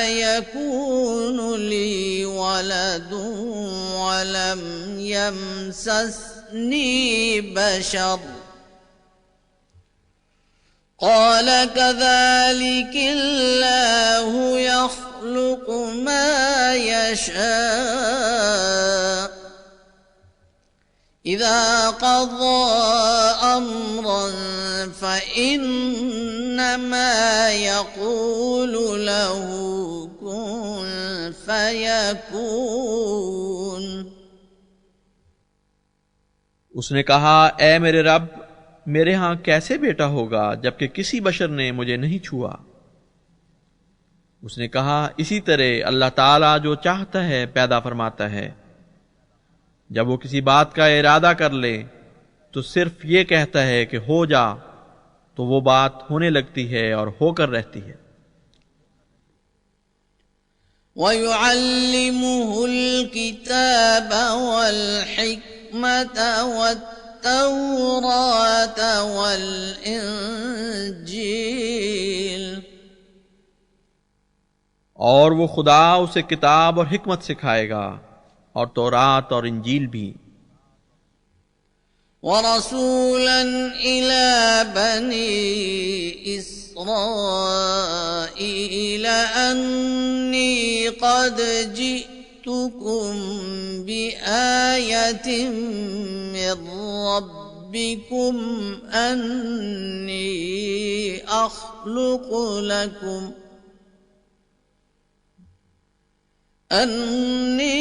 यकूनु ली वलदुन वलम यमससनी बशर क़ाल कज़ालिकिल्लाहु यख़्लुक़ु मा यशा इज़ा क़ज़ा अम्रन फ़इन्नमा यक़ूलु लहु कुन फ़यकून। उसने कहा, ए मेरे रब, मेरे यहां कैसे बेटा होगा जबकि किसी बशर ने मुझे नहीं छुआ। उसने कहा, इसी तरह अल्लाह ताला जो चाहता है पैदा फरमाता है। जब वो किसी बात का इरादा कर ले तो सिर्फ ये कहता है कि हो जा, तो वो बात होने लगती है और होकर रहती है। वयुअल्लिमुहुल किताब वल हिकमत वत्तौरात वल इंजील। और वो खुदा उसे किताब और हिकमत सिखाएगा, और तौरात और इंजील भी। वरसूलन इला बनी इस्राईल अन्नी क़द जिअतुकुम बिआयतिन मिर रब्बिकुम अन्नी अख़्लुक़ु लकुम أني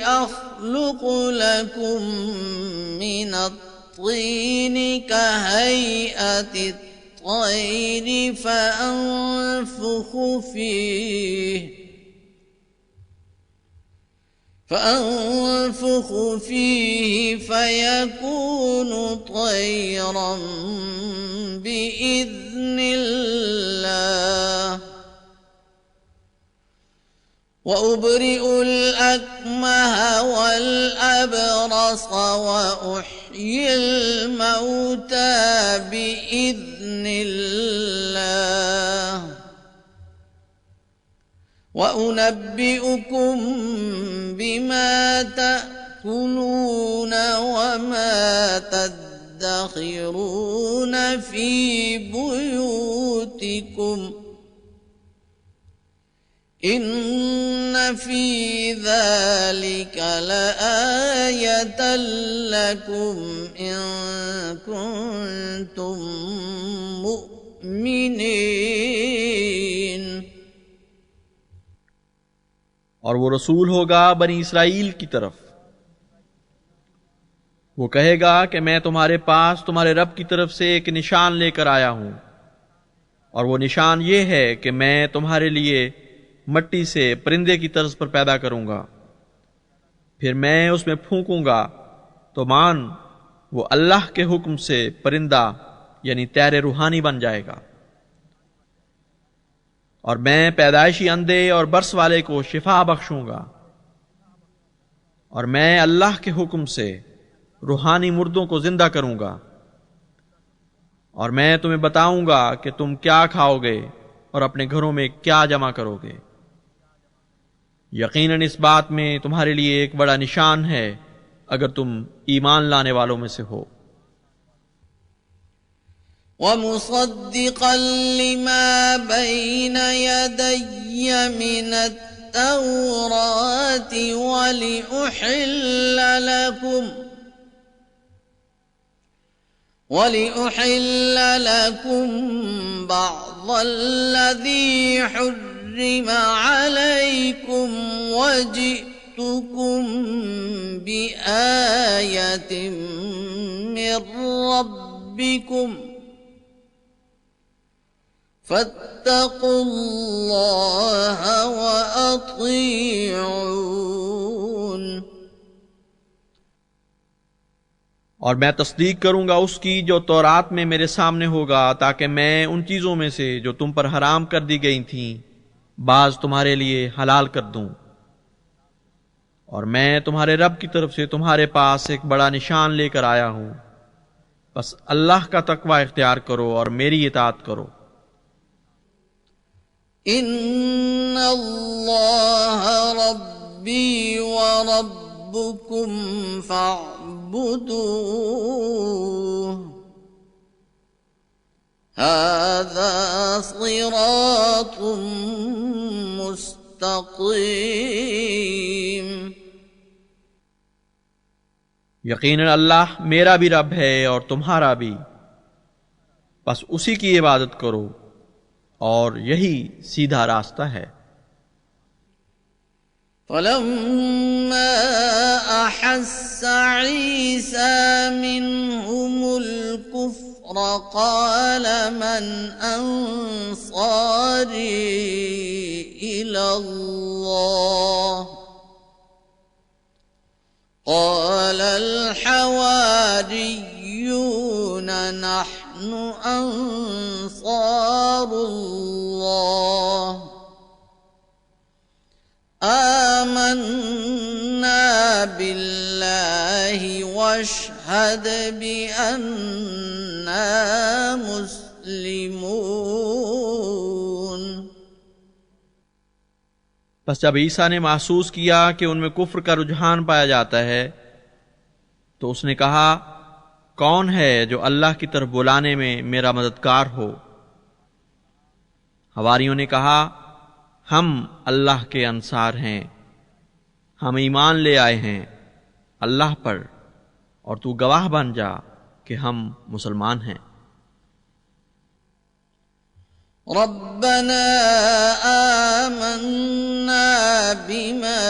أخلق لكم من الطين كهيئة الطير فأنفخ فيه فيكون طيرا بإذن الله وأبرئ الأكمه والأبرص وأحيي الموتى بإذن الله وأنبئكم بما تأكلون وما تدخرون في بيوتكم إن في ذلك لآية لكم إن كنتم مؤمنين और वो रसूल होगा बनी इसराइल की तरफ। वो कहेगा कि मैं तुम्हारे पास तुम्हारे रब की तरफ से एक निशान लेकर आया हूं, और वो निशान ये है कि मैं तुम्हारे लिए मट्टी से परिंदे की तर्ज पर पैदा करूंगा, फिर मैं उसमें फूंकूंगा तो मान वो अल्लाह के हुक्म से परिंदा यानी तैरे रूहानी बन जाएगा, और मैं पैदाइशी अंधे और बर्स वाले को शिफा बख्शूंगा, और मैं अल्लाह के हुक्म से रूहानी मुर्दों को जिंदा करूंगा, और मैं तुम्हें बताऊंगा कि तुम क्या खाओगे और अपने घरों में क्या जमा करोगे। यकीनन इस बात में तुम्हारे लिए एक बड़ा निशान है अगर तुम ईमान लाने वालों में से हो। वमुसद्दिक़न लिमा बैन यदय्य मिनत तौराति वलिउहिल्ल लकुम बअज़ल्लज़ी हुर्रिम अलैकुम वजि'तुकुम बिआयतिन मिर रब्बिकुम फत्तकुल्लाह वअतीऊन। और मैं तस्दीक करूंगा उसकी जो तौरात में मेरे सामने होगा, ताकि मैं उन चीजों में से जो तुम पर हराम कर दी गई थीं बाज तुम्हारे लिए हलाल कर दूं, और मैं तुम्हारे रब की तरफ से तुम्हारे पास एक बड़ा निशान लेकर आया हूं, बस अल्लाह का तकवा इख्तियार करो और मेरी इताअत करो। इन्नल्लाह रब्बी व रब्बुकुम फअब्दूह हाज़ा सिरातुम मुस्तक़ीम। यकीनन अल्लाह मेरा भी रब है और तुम्हारा भी, बस उसी की इबादत करो और यही सीधा रास्ता है। फलम्मा अहस्स ईसा मिनहुमुल कुफ्र क़ाल मन अंसारी इलल्लाह क़ाल अल हवारियून नहनु अंसारुल्लाह आमन्ना बिल्लाहि वशहद बिअन्ना मुस्लिमून। बस जब ईसा ने महसूस किया कि उनमें कुफ्र का रुझान पाया जाता है, तो उसने कहा, कौन है जो अल्लाह की तरफ बुलाने में मेरा मददगार हो। हवारियों ने कहा, हम अल्लाह के अंसार हैं, हम ईमान ले आए हैं अल्लाह पर, और तू गवाह बन जा कि हम मुसलमान हैं। ربنا آمنا بما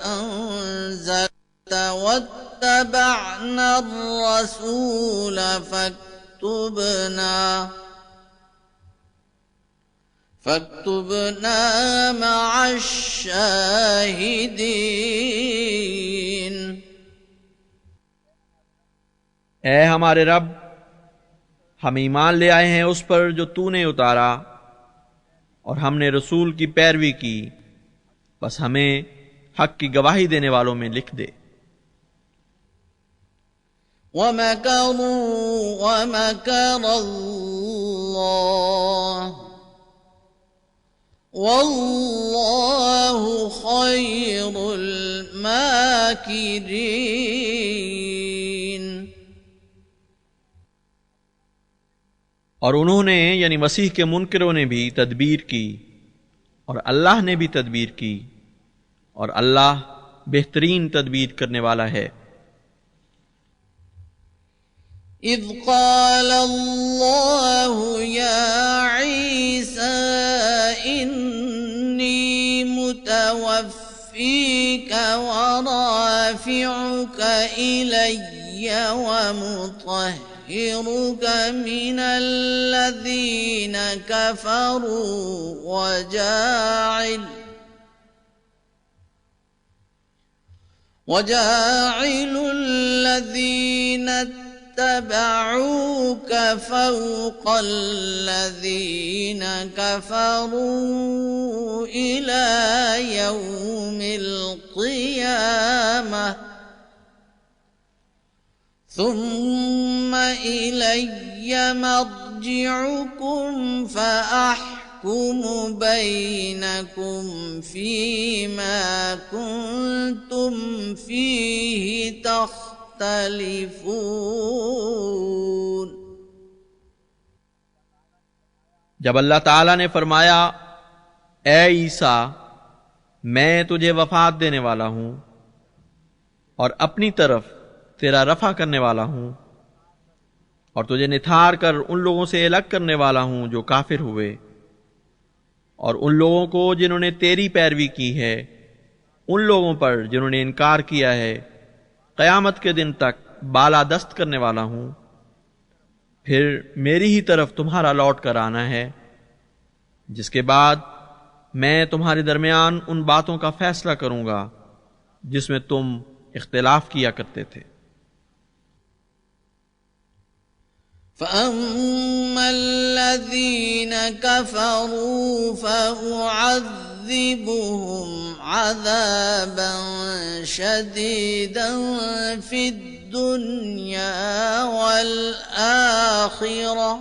أنزلت واتبعنا الرسول فاكتبنا مع الشاهدين। ऐ हमारे रब, हम ईमान ले आए हैं उस पर जो तूने उतारा और हमने रसूल की पैरवी की, बस हमें हक की गवाही देने वालों में लिख दे। वमकरू वमकर अल्लाह वल्लाहु खैरुल माकिरीन। और उन्होंने यानी मसीह के मुनकरों ने भी तदबीर की और अल्लाह ने भी तदबीर की और अल्लाह बेहतरीन तदबीर करने वाला है। इज़ क़ाल अल्लाहु या ईसा इन्नी मुतवफ़्फ़ीका व राफ़िउका इलय्य व मुतहिरुका मिनल्लज़ीन कफ़रू वजाइल الذين اتبعوك فوق الذين كفروا إلى يوم القيامة ثم إلي مرجعكم فأحكم بينكم فيما كنتم فيه तख्तलिफून। जब अल्लाह ताला ने फरमाया, ए ईसा, मैं तुझे वफात देने वाला हूं और अपनी तरफ तेरा रफा करने वाला हूं और तुझे निथार कर उन लोगों से अलग करने वाला हूं जो काफिर हुए, और उन लोगों को जिन्होंने तेरी पैरवी की है, उन लोगों पर जिन्होंने इनकार किया है, क़यामत के दिन तक बालादस्त करने वाला हूं। फिर मेरी ही तरफ तुम्हारा लौट कर आना है, जिसके बाद मैं तुम्हारे दरमियान उन बातों का फैसला करूंगा जिसमें तुम इख्तिलाफ किया करते थे। फ़अम्मल्लज़ीन कफ़रू फ़उअज़्ज़िबुहुम अज़ाबन शदीदन फ़िद्दुन्या वल आख़िरह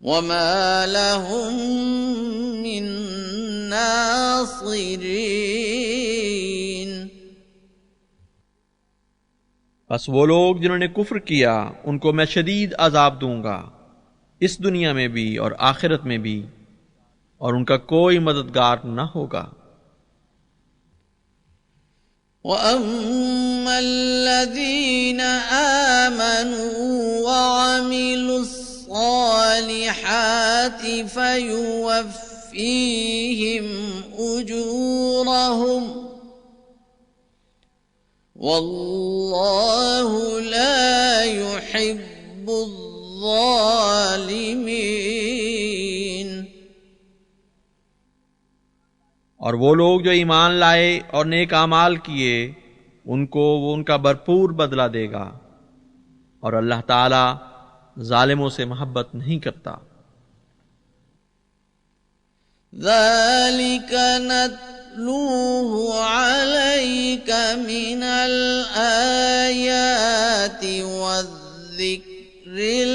वमा लहुम मिन नासिरीन। बस वो लोग जिन्होंने कुफ्र किया उनको मैं शदीद अजाब दूंगा, इस दुनिया में भी और आखिरत में भी, और उनका कोई मददगार न होगा। वअम्मल्लज़ीन आमनू वअमिलुस्सालिहाति फयुवफ़्फ़ीहिम उजूरहुम वल्लाहु ला युहिब्बुज़्ज़ालिमीन। और वो लोग जो ईमान लाए और नेक आमाल किए, उनको वो उनका भरपूर बदला देगा, और अल्लाह ताला जालिमों से मोहब्बत नहीं करता। ज़ालिक नत्लूहु अलैक मिनल आयाति वज़्ज़िक्रिल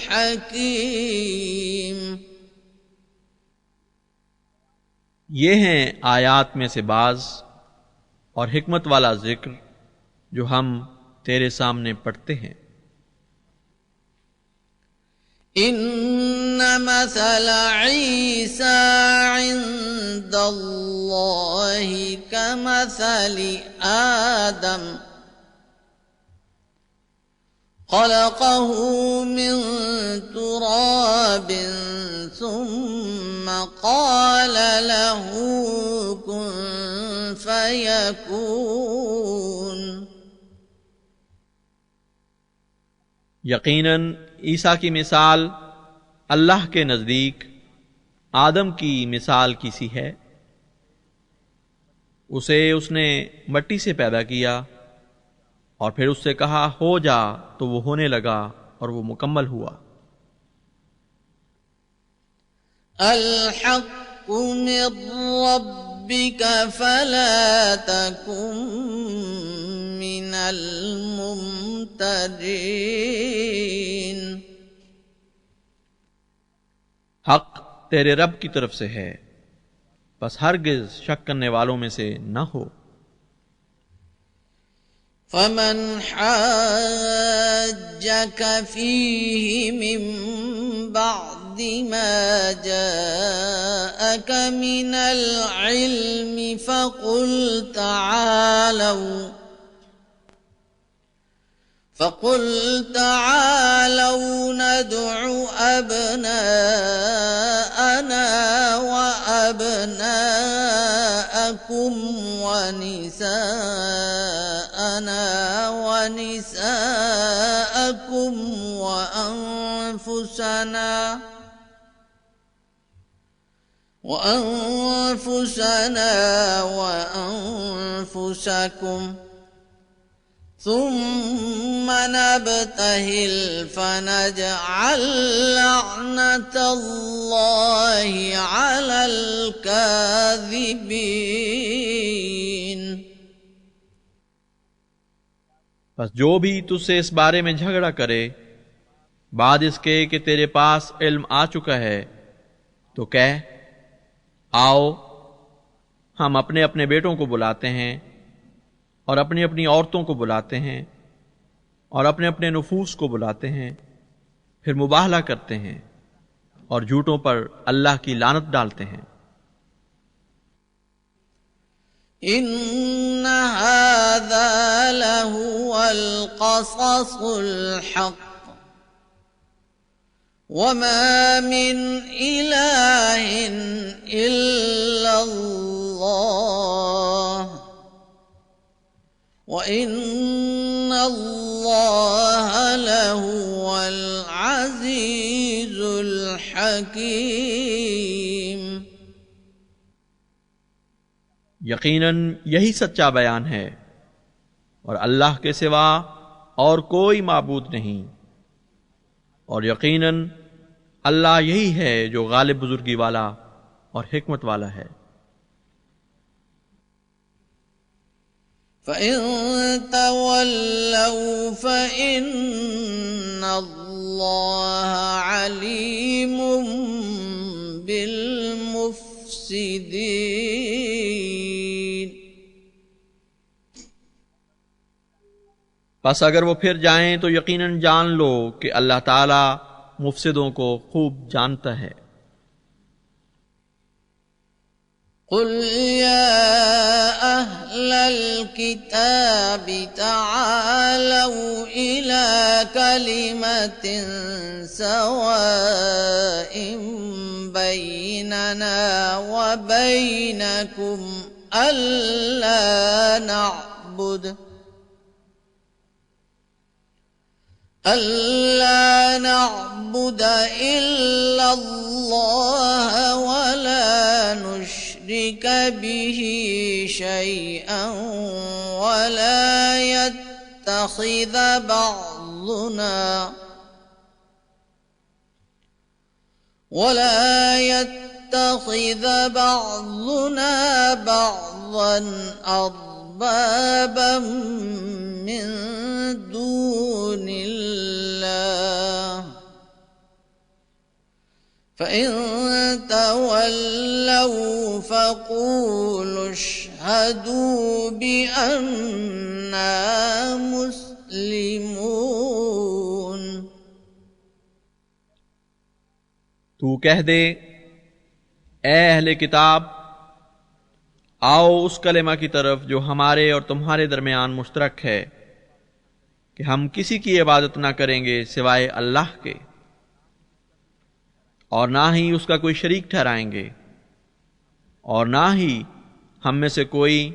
हकीम। ये हैं आयात में से बाज और हिकमत वाला जिक्र जो हम तेरे सामने पढ़ते हैं। इन्न मसल ईसा इंदल्लाहि कमसलि आदम خلقه من تراب ثم قال له كن فيكون. यकीनन ईसा की मिसाल अल्लाह के नज़दीक आदम की मिसाल की सी है। उसे उसने मिट्टी से पैदा किया और फिर उससे कहा हो जा, तो वो होने लगा और वो मुकम्मल हुआ। अल-हक़्क़ु मिन रब्बिक फला तकुन मिनल मुम्तरीन। हक तेरे रब की तरफ से है, बस हरगिज शक करने वालों में से न हो। फमन हज्जक फीहि मिन बअदि मा जाअक मिनल इल्मि فقل تعالوا ندع أبناءنا وأبناءكم ونساءنا ونساءكم وأنفسنا وأنفسكم ثم نبتهل فنجعل لعنة الله على الكاذبين। बस जो भी तुझसे इस बारे में झगड़ा करे बाद इसके कि तेरे पास इल्म आ चुका है, तो कह आओ हम अपने अपने बेटों को बुलाते हैं और अपनी अपनी औरतों को बुलाते हैं और अपने अपने नुफूस को बुलाते हैं, फिर मुबाहला करते हैं और झूठों पर अल्लाह की लानत डालते हैं। इन्ना हाज़ा लहुवल क़ससुल हक़्क़ वमा मिन इलाहिन इल्लल्लाह वइन्नल्लाह लहुवल अज़ीज़ुल हकीम। यकीनन यही सच्चा बयान है और अल्लाह के सिवा और कोई माबूद नहीं, और यकीनन अल्लाह यही है जो गालिब बुजुर्गी वाला और हिकमत वाला है। फ़इन तवल्लौ फ़इन्नल्लाह अलीमुम बिल मुफ़्सिदीन। बस अगर वो फिर जाएं तो यकीनन जान लो कि अल्लाह ताला मुफसिदों को खूब जानता है। कुल या अहलल किताबि तआलौ इला कलिमतिन सवाइम बैनना व बैनकुम अल्ला नअबुद इल्ला अल्लाह व ला नुश्रिक बिही शैअन व ला यत्तखिज़ بعضنا بعضا أربابا من دون الله فإن تولوا فقولوا اشهدوا بأننا مسلمون। तू कह दे, ए अहले किताब, आओ उस कलेमा की तरफ जो हमारे और तुम्हारे दरमियान मुश्तरक है, कि हम किसी की इबादत ना करेंगे सिवाय अल्लाह के, और ना ही उसका कोई शरीक ठहराएंगे, और ना ही हम में से कोई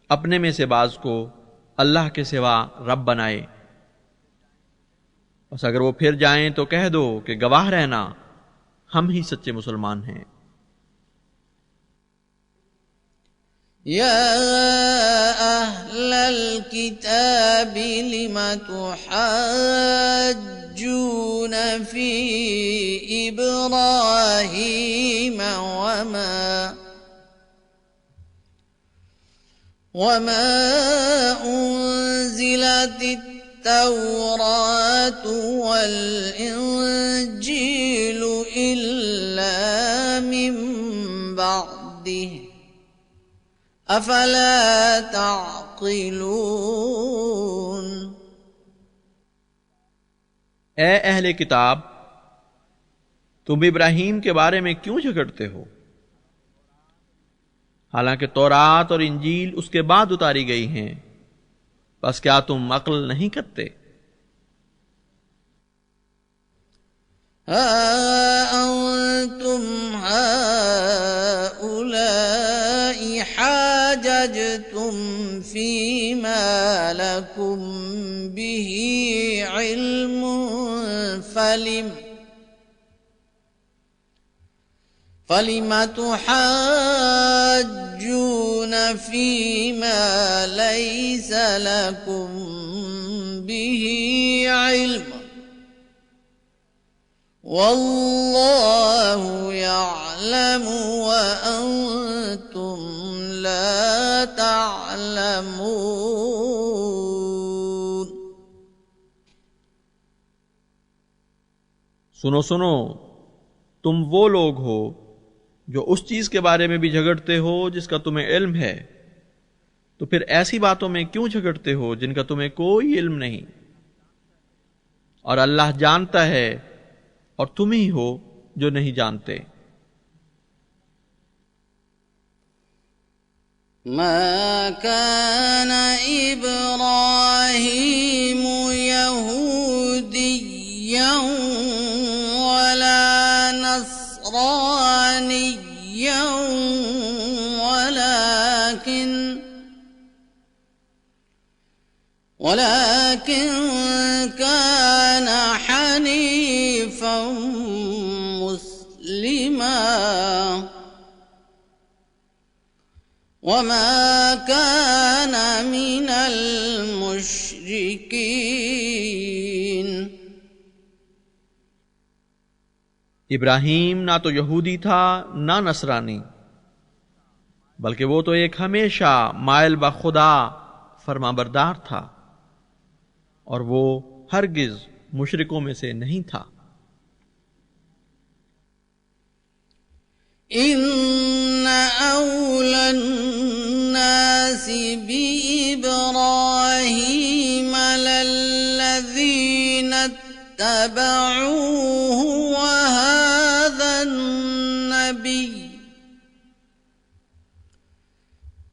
अपने में से बाज को अल्लाह के सिवा रब बनाए। बस अगर वो फिर जाएं तो कह दो कि गवाह रहना, हम ही सच्चे मुसलमान हैं। या अहलल किताबि लिमा तुहज्जून फी इब्राहीम वमा उन्ज़िलतित तौरातु वल इंजीलु इल्ला मिन बअदिही अफला ताक़िलून। ए अहले किताब, तुम इब्राहीम के बारे में क्यों झगड़ते हो, हालांकि तौरात और इंजील उसके बाद उतारी गई हैं। बस क्या तुम अक्ल नहीं करते? अंतुम हाउलाई हाजजतुम फीमा लकुम बिही इल्मुन फलिमा तुहज्जून फीमा लैसा लकुम बिही इल्म वल्लाहु यअलमु व अंतुम ला तअलमून। सुनो सुनो, तुम वो लोग हो जो उस चीज के बारे में भी झगड़ते हो जिसका तुम्हें इल्म है, तो फिर ऐसी बातों में क्यों झगड़ते हो जिनका तुम्हें कोई इल्म नहीं? और अल्लाह जानता है और तुम ही हो जो नहीं जानते। मा कान इब्राहीम यहूदिय्यन वला नस्रानिय्यन वलाकिन कान हनीफन मुस्लिमा वमा कान मिनल मुश्रिकीन। इब्राहीम ना तो यहूदी था ना नसरानी, बल्कि वो तो एक हमेशा मायल ब खुदा फरमाबरदार था, और वो हरगिज मुशरिकों में से नहीं था। इन्ना औलन नासि बि इब्राहीम लल्लज़ीना इत्तबऊहु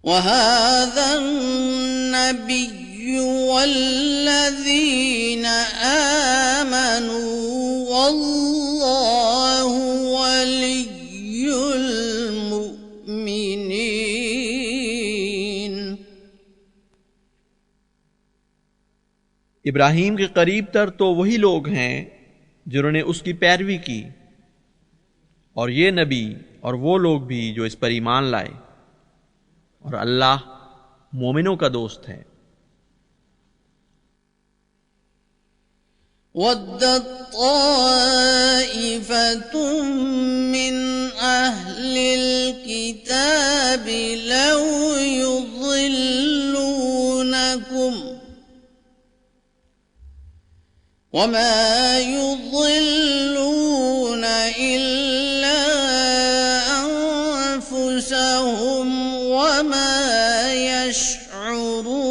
व हाज़ा अन्नबिय्यु वल्लज़ीना आमनू वल्लाहु वलिय्युल मुमिनीन। इब्राहीम के करीब तर तो वही लोग हैं जिन्होंने उसकी पैरवी की, और ये नबी और वो लोग भी जो इस पर ईमान लाए, और अल्लाह मोमिनों का दोस्त है। वद्दत ताइफतुम मिन अहलिल किताबि लौ युज़िल्लूनकुम वमा युज़िल्लून इल्ला अनफुसहुम वमा यशउरून।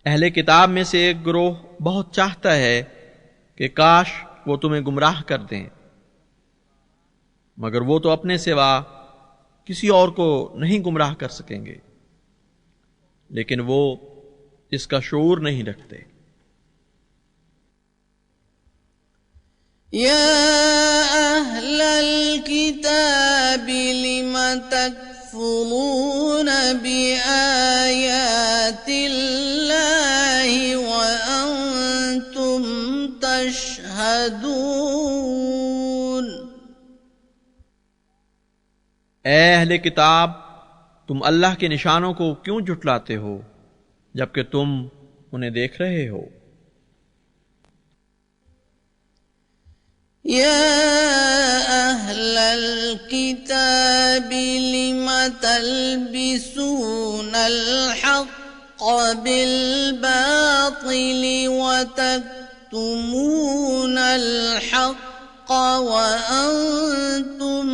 अहले किताब में से एक गिरोह बहुत चाहता है कि काश वो तुम्हें गुमराह कर दें, मगर वो तो अपने सिवा किसी और को नहीं गुमराह कर सकेंगे। लेकिन वो इसका शऊर नहीं रखते। या अहलल किताबि लिमा तकफुरून बिआयातिल्लाहि व अंतुम तशहदून। ए अहले किताब, तुम अल्लाह के निशानों को क्यों झुटलाते हो जबकि तुम उन्हें देख रहे हो। या अहलल किताबि लिमा तल्बिसूनल हक़्क़ बिल बातिलि व तक्तुमूनल हक़्क़ व अंतुम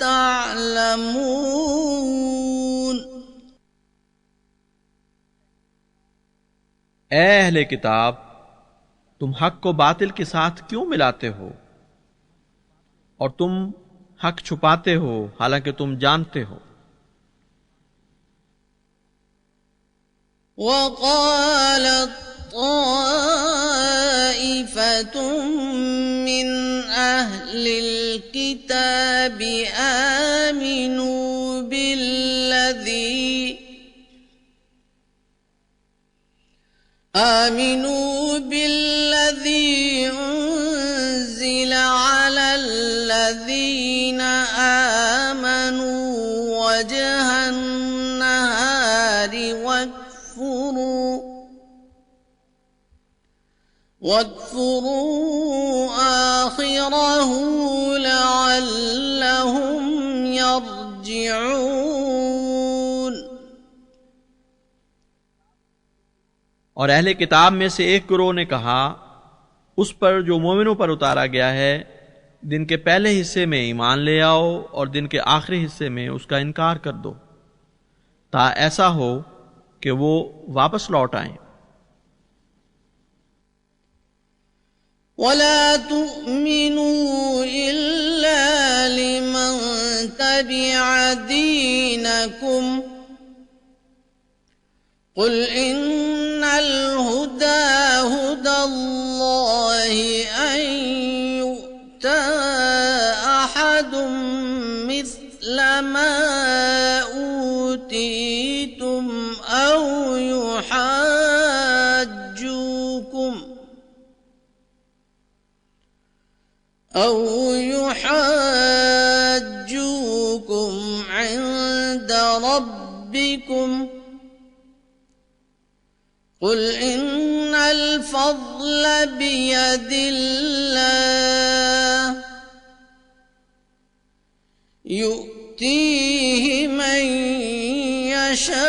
तालमून। ए अहले किताब, तुम हक को बातिल के साथ क्यों मिलाते हो और तुम हक छुपाते हो हालांकि तुम जानते हो। वक़ालत ताइफ़तुम मिन अहलिल किताबि आमिनू बिल्लज़ी उन्ज़िला अलल लज़ीना आमनू वजहन नहारी वक्फुरू आखिरहू लअल्लहुम यरजिऊन। और अहले किताब में से एक गिरोह ने कहा, उस पर जो मोमिनों पर उतारा गया है, दिन के पहले हिस्से में ईमान ले आओ और दिन के आखिरी हिस्से में उसका इनकार कर दो, ता ऐसा हो कि वो वापस लौट आएं। वला तुमिनू इल्ला लिमन तबिअ दीनकुम कुल इन्नल हुदा हुदल्लाहि अन यु'ता अहदुम मिस्ल मा ऊतीतुम औ युहज्जूकुम इंद रब्बिकुम कुल इन्नल फज़्ल बियदिल्लाह यु'तीहि मन यशा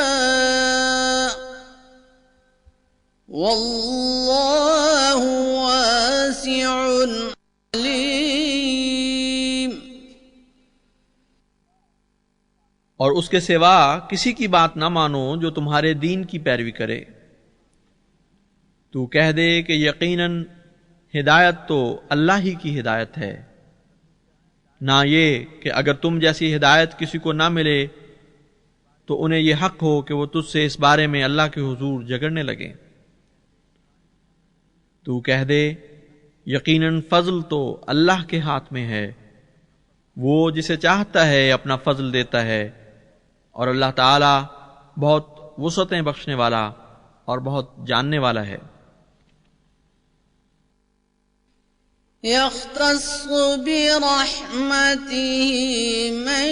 वल्लाहु वासिउन अलीम। और उसके सिवा किसी की बात ना मानो जो तुम्हारे दीन की पैरवी करे। तू कह दे कि यकीनन हिदायत तो अल्लाह ही की हिदायत है, ना ये कि अगर तुम जैसी हिदायत किसी को ना मिले तो उन्हें यह हक हो कि वो तुझसे इस बारे में अल्लाह के हुजूर झगड़ने लगे। तू कह दे यकीनन फजल तो अल्लाह के हाथ में है, वो जिसे चाहता है अपना फजल देता है, और अल्लाह ताला बहुत वुसअतें बख्शने वाला और बहुत जानने वाला है। यख्तस्सु बिरहमतिही मन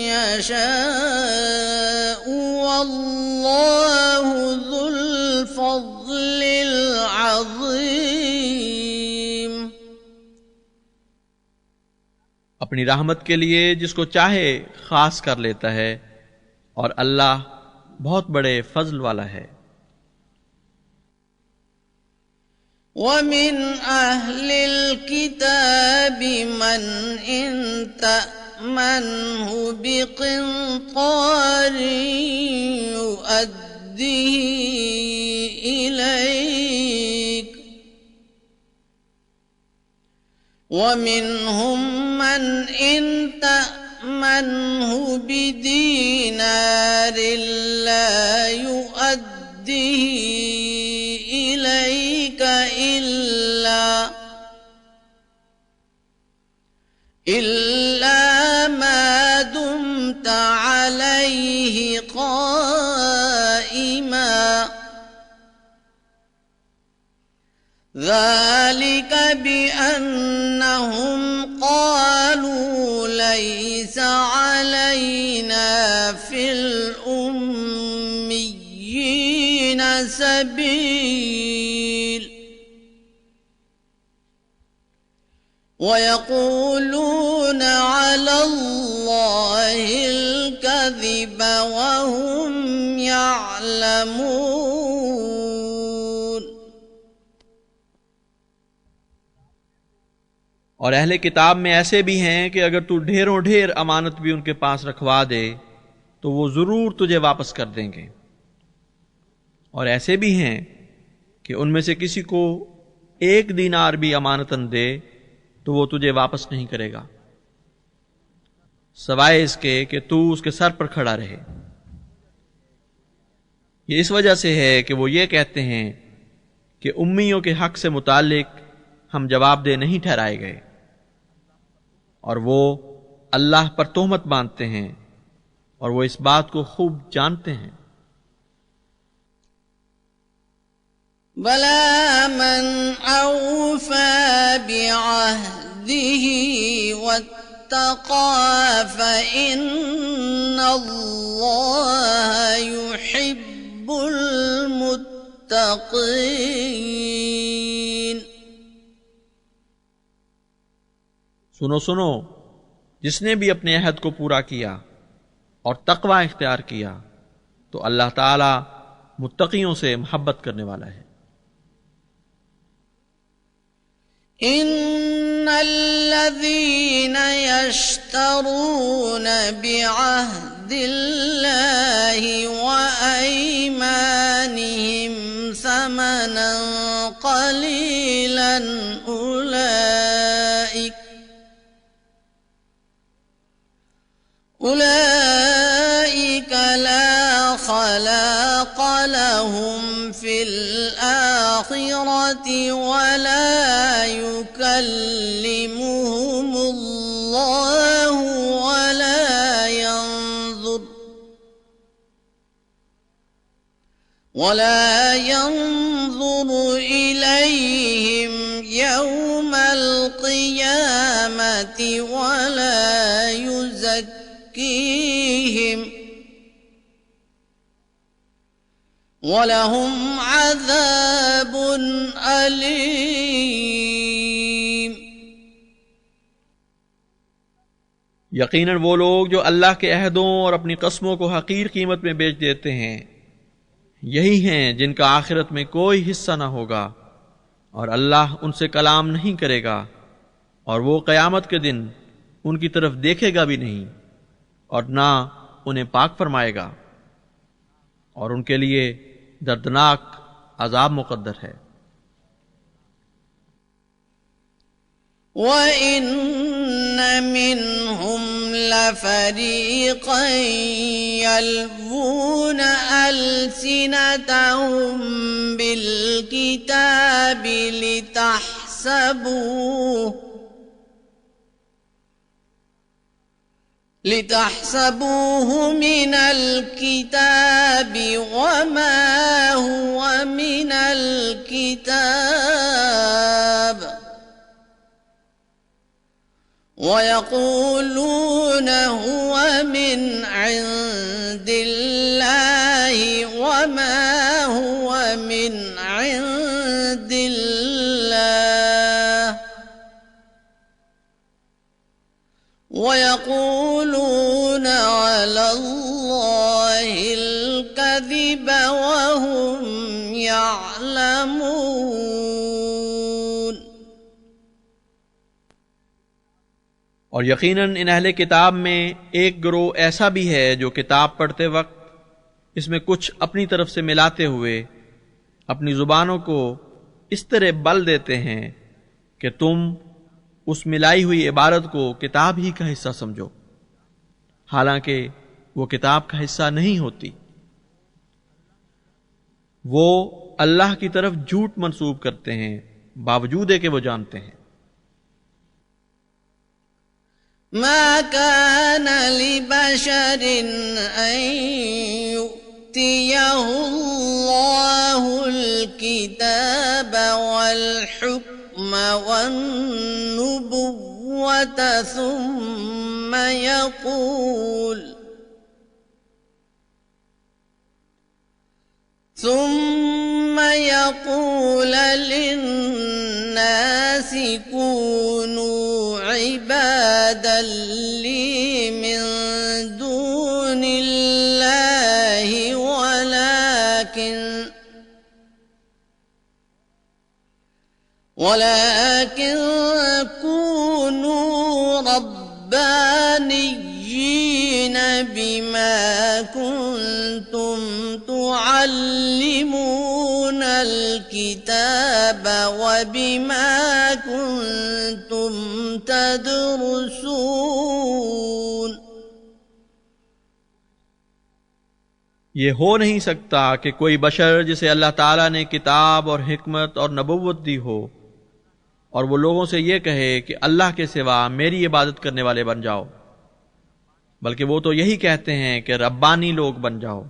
यशाअ वल्लाहु ज़ुल फ़ज़्लिल अज़ीम। अपनी रहमत के लिए जिसको चाहे खास कर लेता है, और अल्लाह बहुत बड़े फजल वाला है। वमिन अहलिल किताबि मन इन तअमनहु बिक़िंतारिन युअद्दिही इलैक वमिनहुम मन इन تأمنه بدينار لا يؤديه إليك إلا ما دمت عليه قائما ذلك بأنهم قالوا ليس علينا في الأميين سبيل ويقولون على الله الكذب وهم يعلمون। और अहले किताब में ऐसे भी हैं कि अगर तू ढेरों ढेर अमानत भी उनके पास रखवा दे तो वो जरूर तुझे वापस कर देंगे, और ऐसे भी हैं कि उनमें से किसी को 1 दीनार भी अमानतन दे तो वो तुझे वापस नहीं करेगा सवाए इसके कि तू उसके सर पर खड़ा रहे। ये इस वजह से है कि वो ये कहते हैं कि उम्मियों के हक से मुतालिक हम जवाबदेह नहीं ठहराए गए, और वो अल्लाह पर तोहमत बांधते हैं और वो इस बात को खूब जानते हैं। बला मन औफा बिअहदिही वत्तक़ा फ़इन्नल्लाह युहिब्बुल मुत्तक़ीन। सुनो सुनो, जिसने भी अपने अहद को पूरा किया और तक़वा इख्तियार किया तो अल्लाह ताला मुत्तक़ियों से मोहब्बत करने वाला है। इन्नल्लज़ीना यश्तरूना बिअहदिल्लाहि व अयमानिहिम समनन क़लीलन उलाइक ला खलाक़ लहुम फिल आखिरति वला युकल्लिमुहुमुल्लाहु वला यंज़ुर इलैहिम यौमल क़ियामति वला युज़क्कीहिम वलहुम अज़ाबुन अलीम। यकीनन वो लोग जो अल्लाह के अहदों और अपनी कस्मों को हकीर कीमत में बेच देते हैं, यही हैं जिनका आखिरत में कोई हिस्सा न होगा और अल्लाह उनसे कलाम नहीं करेगा, और वो क़यामत के दिन उनकी तरफ देखेगा भी नहीं और ना उन्हें पाक फरमाएगा, और उनके लिए दर्दनाक अजाब मुक़द्दर है। वइन्न मिनहुम लफरीक़न यल्वूना अलसिनतहुम बिलकिताबि लितहसबूहु मिनल किताबि वमा हुवा मिनल किताब वयक़ूलून हुवा मिन इंदिल्लाहि वमा हुवा मिन इंदिल्लाह वयक़ूलून अलल्लाहिल कज़िब वहुम यअलमून। और यकीनन इन अहले किताब में एक गिरोह ऐसा भी है जो किताब पढ़ते वक्त इसमें कुछ अपनी तरफ से मिलाते हुए अपनी जुबानों को इस तरह बल देते हैं कि तुम उस मिलाई हुई इबारत को किताब ही का हिस्सा समझो, हालांकि वो किताब का हिस्सा नहीं होती। वो अल्लाह की तरफ झूठ मंसूब करते हैं बावजूद है कि वो जानते हैं। मा कान लिबशरिन अन यु'तियहुल्लाहुल किताब वल हुक्म वन नुबुव्वत ثم يقول للناس كونوا عبادا لي من دون الله ولكن كونوا ربانيين بما كنتم تعلمون الكتاب وبما كنتم تدرسون। ये हो नहीं सकता कि कोई बशर जिसे अल्लाह ताला ने किताब और हिकमत और नबुव्वत दी हो और वो लोगों से ये कहे कि अल्लाह के सिवा मेरी इबादत करने वाले बन जाओ, बल्कि वो तो यही कहते हैं कि रब्बानी लोग बन जाओ,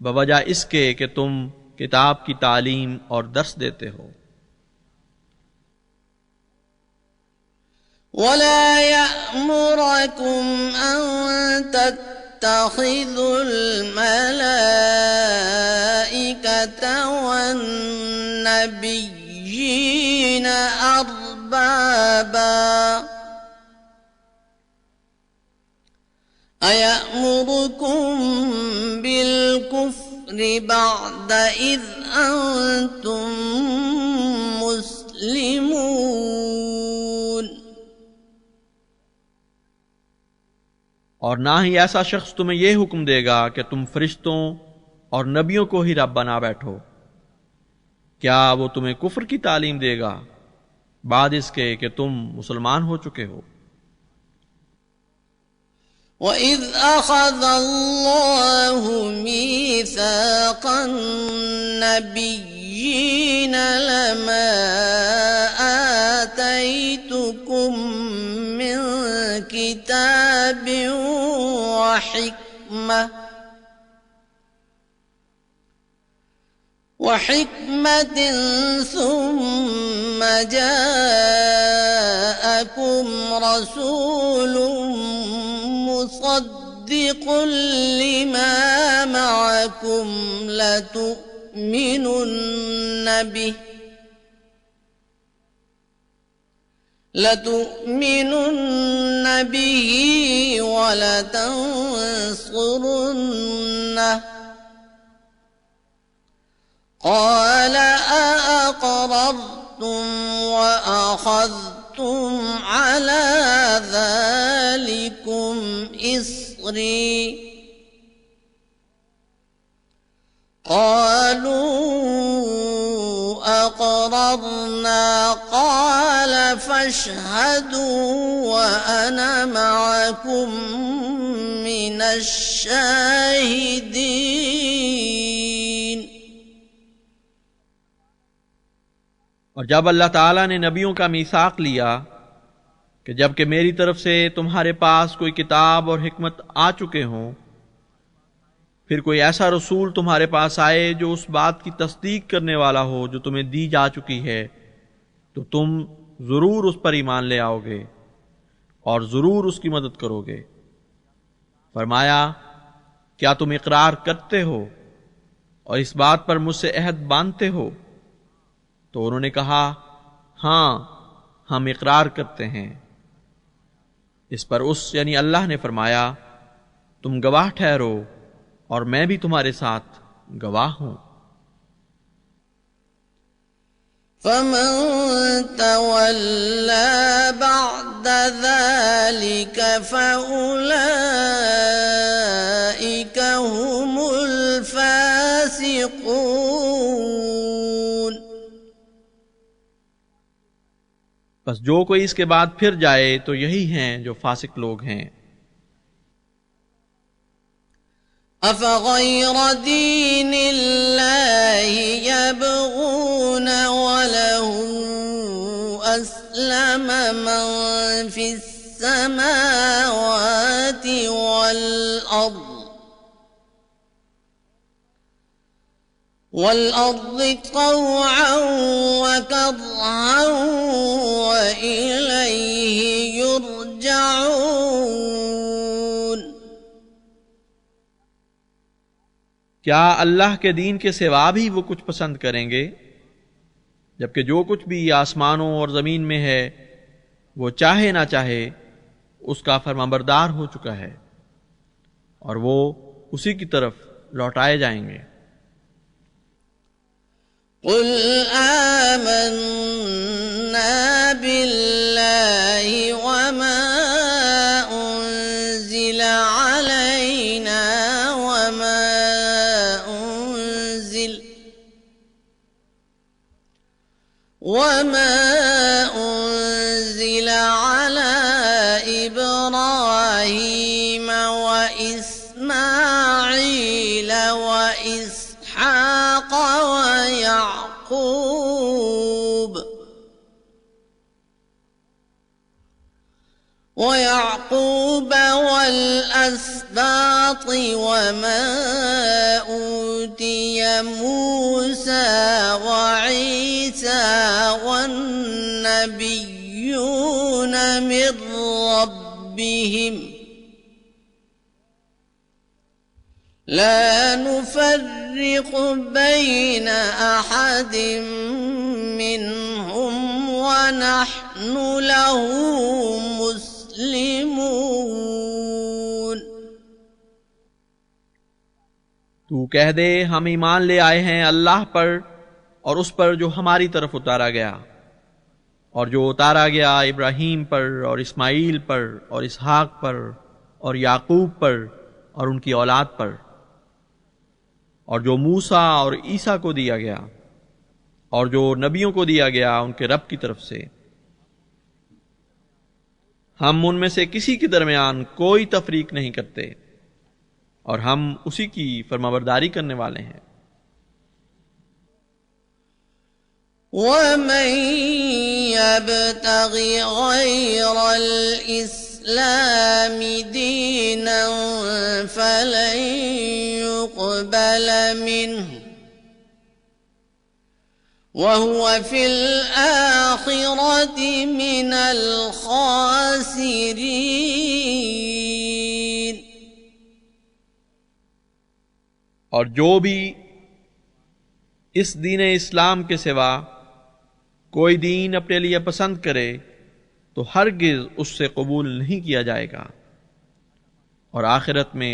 बवजह इसके कि तुम किताब की तालीम और दर्स देते हो। वला यअमुरुकुम अन तत्तखिज़ुल मलाइकता वन नबिय्यीन अर्बाबा अयअमुरुकुम बिल कुफ्रि बअद इज़ अंतुम मुस्लिमून। और ना ही ऐसा शख्स तुम्हें यह हुक्म देगा कि तुम फरिश्तों और नबियों को ही रब बना बैठो। क्या वो तुम्हें कुफ्र की तालीम देगा बाद इसके कि तुम मुसलमान हो चुके हो। وَإِذْ أَخَذَ اللَّهُ مِيثَاقَ النَّبِيِّينَ لَمَا آتَيْتُكُم مِّن كِتَابٍ وحكمة ثم جاءكم رسول مصدق لما معكم لتؤمنن به ولتنصرنه قال أأقررتم وأخذتم على ذلكم إصري قالوا أقررنا قال فاشهدوا وأنا معكم من الشاهدين। और जब अल्लाह ताला ने नबियों का मीसाक लिया कि जबकि मेरी तरफ से तुम्हारे पास कोई किताब और हिकमत आ चुके हों, फिर कोई ऐसा रसूल तुम्हारे पास आए जो उस बात की तस्दीक करने वाला हो जो तुम्हें दी जा चुकी है, तो तुम जरूर उस पर ईमान ले आओगे और जरूर उसकी मदद करोगे। फरमाया, क्या तुम इकरार करते हो और इस बात पर मुझसे अहद बांधते हो? तो उन्होंने कहा, हां, हम इकरार करते हैं। इस पर उस यानी अल्लाह ने फरमाया, तुम गवाह ठहरो और मैं भी तुम्हारे साथ गवाह हूं। फमन तवल्ला बअद ज़ालिक फउलाइक हुमुल फासिकून। बस जो कोई इसके बाद फिर जाए तो यही हैं जो फासिक लोग हैं। أفغير دين الله يبغون وله أسلم من في السماوات والأرض طوعا وكرها وإليه يرجعون। क्या अल्लाह के दीन के सिवा भी वो कुछ पसंद करेंगे, जबकि जो कुछ भी आसमानों और जमीन में है वो चाहे ना चाहे उसका फरमाबरदार हो चुका है और वो उसी की तरफ लौटाए जाएंगे। कुल आमन्ना बिल्लाहि वमा उन्जिला अलैना वमा उन्जिल अला इब्राहीम व इस्माईल व इसहाक़ व याक़ूब वल्अस्बात वमा ऊतिय मूसा व ईसा वन्नबिय्यून मिन रब्बिहिम ला नुफ़र्रिक़ु बैन अहदिम मिनहुम व नहनु लहु मुस्लिमून। तू कह दे, हम ईमान ले आए हैं अल्लाह पर और उस पर जो हमारी तरफ उतारा गया, और जो उतारा गया इब्राहीम पर और इस्माईल पर और इसहाक पर और याकूब पर और उनकी औलाद पर, और जो मूसा और ईसा को दिया गया और जो नबियों को दिया गया उनके रब की तरफ से। हम उनमें से किसी के दरमियान कोई तफरीक नहीं करते और हम उसी की फरमाबरदारी करने वाले हैं। वमन यब्तगि गैरल इस्लामी दीनन फलन युक़बल मिन्हु वहुव फिल आखिरति मिनल खासिरीन। और जो भी इस दीन इस्लाम के सिवा कोई दीन अपने लिए पसंद करे तो हरगिज उससे कबूल नहीं किया जाएगा और आखिरत में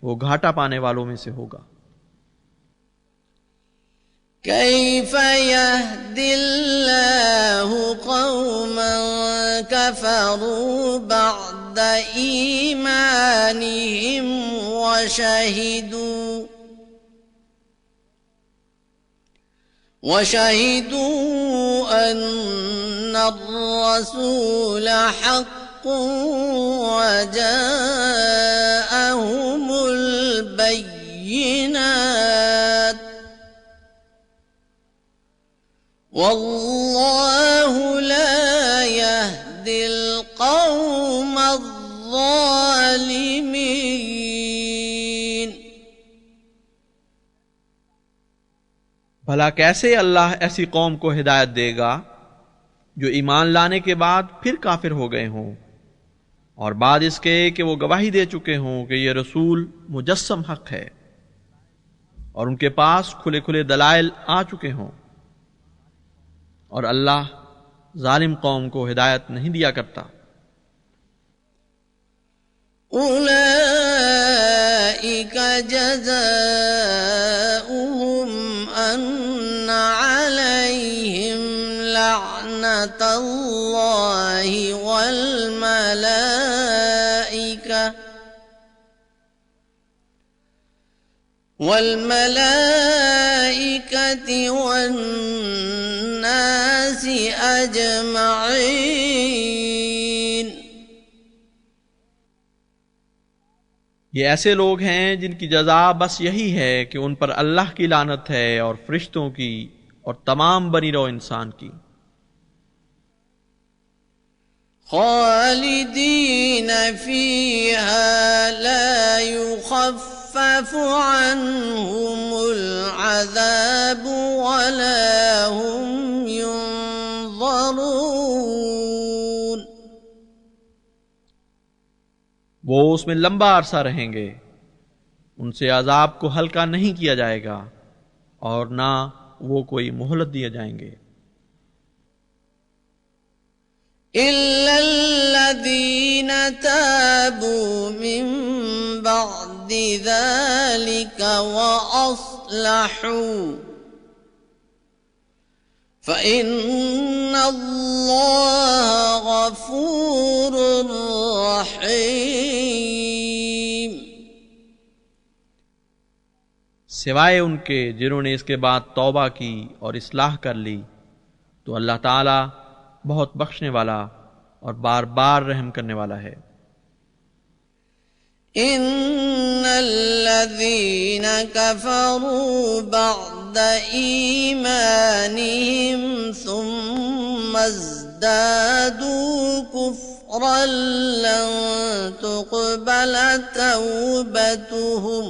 वो घाटा पाने वालों में से होगा। कैफ़ यहदिल्लाहु क़ौमन कफ़रू बअद ईमानिहिम वशहिदू अन्नर रसूल हक़्क़ुन वजाअहुमुल बय्यिनात वल्लाहु ला यहदिल क़ौमज़ ज़ालिमीन। भला कैसे अल्लाह ऐसी कौम को हिदायत देगा जो ईमान लाने के बाद फिर काफिर हो गए हों और बाद इसके कि वो गवाही दे चुके हों कि ये रसूल मुजस्सम हक है और उनके पास खुले खुले दलाइल आ चुके हों, और अल्लाह जालिम कौम को हिदायत नहीं दिया करता। उलाइका जज़ाउहुम अन्ना अलैहिम लअनतुल्लाहि वल्मलाइकति वन्नासि अजमईन। ये ऐसे लोग हैं जिनकी जजा बस यही है कि उन पर अल्लाह की लानत है और फरिश्तों की और तमाम बनी रो इंसान की। खालिदीन फीहा ला युखफ्फफु अन्हुमुल अज़ाब वला हुम युनज़रून। वो उसमें लंबा अरसा रहेंगे, उनसे अजाब को हल्का नहीं किया जाएगा और ना वो कोई मोहलत दिए जाएंगे। इल्लल्लज़ीन ताबू मिन बअदि ज़ालिका व अस्लहू फ़इन्नल्लाह गफ़ूरुर रहीम। सिवाय उनके जिन्होंने इसके बाद तौबा की और इस्लाह कर ली तो अल्लाह ताला बहुत बख्शने वाला और बार बार रहम करने वाला है। इन्नल्लज़ीन कफ़रू बअद ईमानिहिम सुम्मा इज़्दादू कुफ़्रन लन तुक़बल तौबतुहुम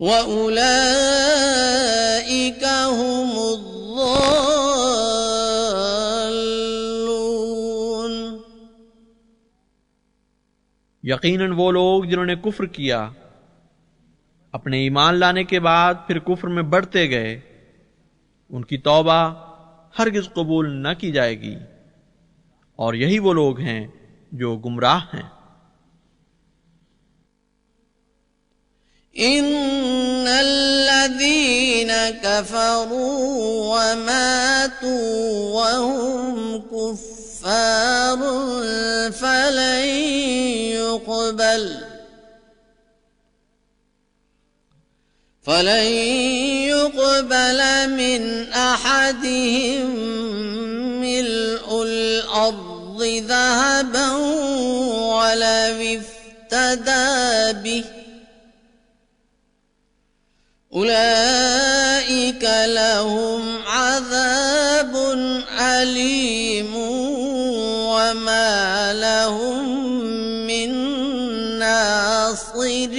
वउलाइक हुमुज़्ज़ाल्लून। यकीनन वो लोग जिन्होंने कुफ्र किया अपने ईमान लाने के बाद फिर कुफ्र में बढ़ते गए, उनकी तौबा हरगिज कबूल न की जाएगी और यही वो लोग हैं जो गुमराह हैं। इन्नल्लज़ीन कफ़रू व मातू व हुम कुफ़्फ़ार फलन युक़बल मिन अहदिहिम मिल्उल अर्ज़ि ज़हबन वलव इफ्तदा बिहि उलाइक लहुम अज़ाबुन अलीम वमा लहुम मिन नासिरीन।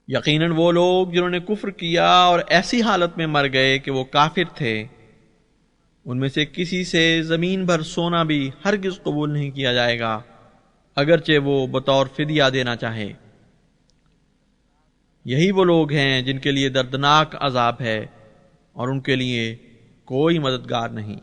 यकीनन वो लोग जिन्होंने कुफ्र किया और ऐसी हालत में मर गए कि वो काफिर थे, उनमें से किसी से जमीन भर सोना भी हरगिज कबूल नहीं किया जाएगा अगरचे वो बतौर फिदिया देना चाहे। यही वो लोग हैं जिनके लिए दर्दनाक अजाब है और उनके लिए कोई मददगार नहीं।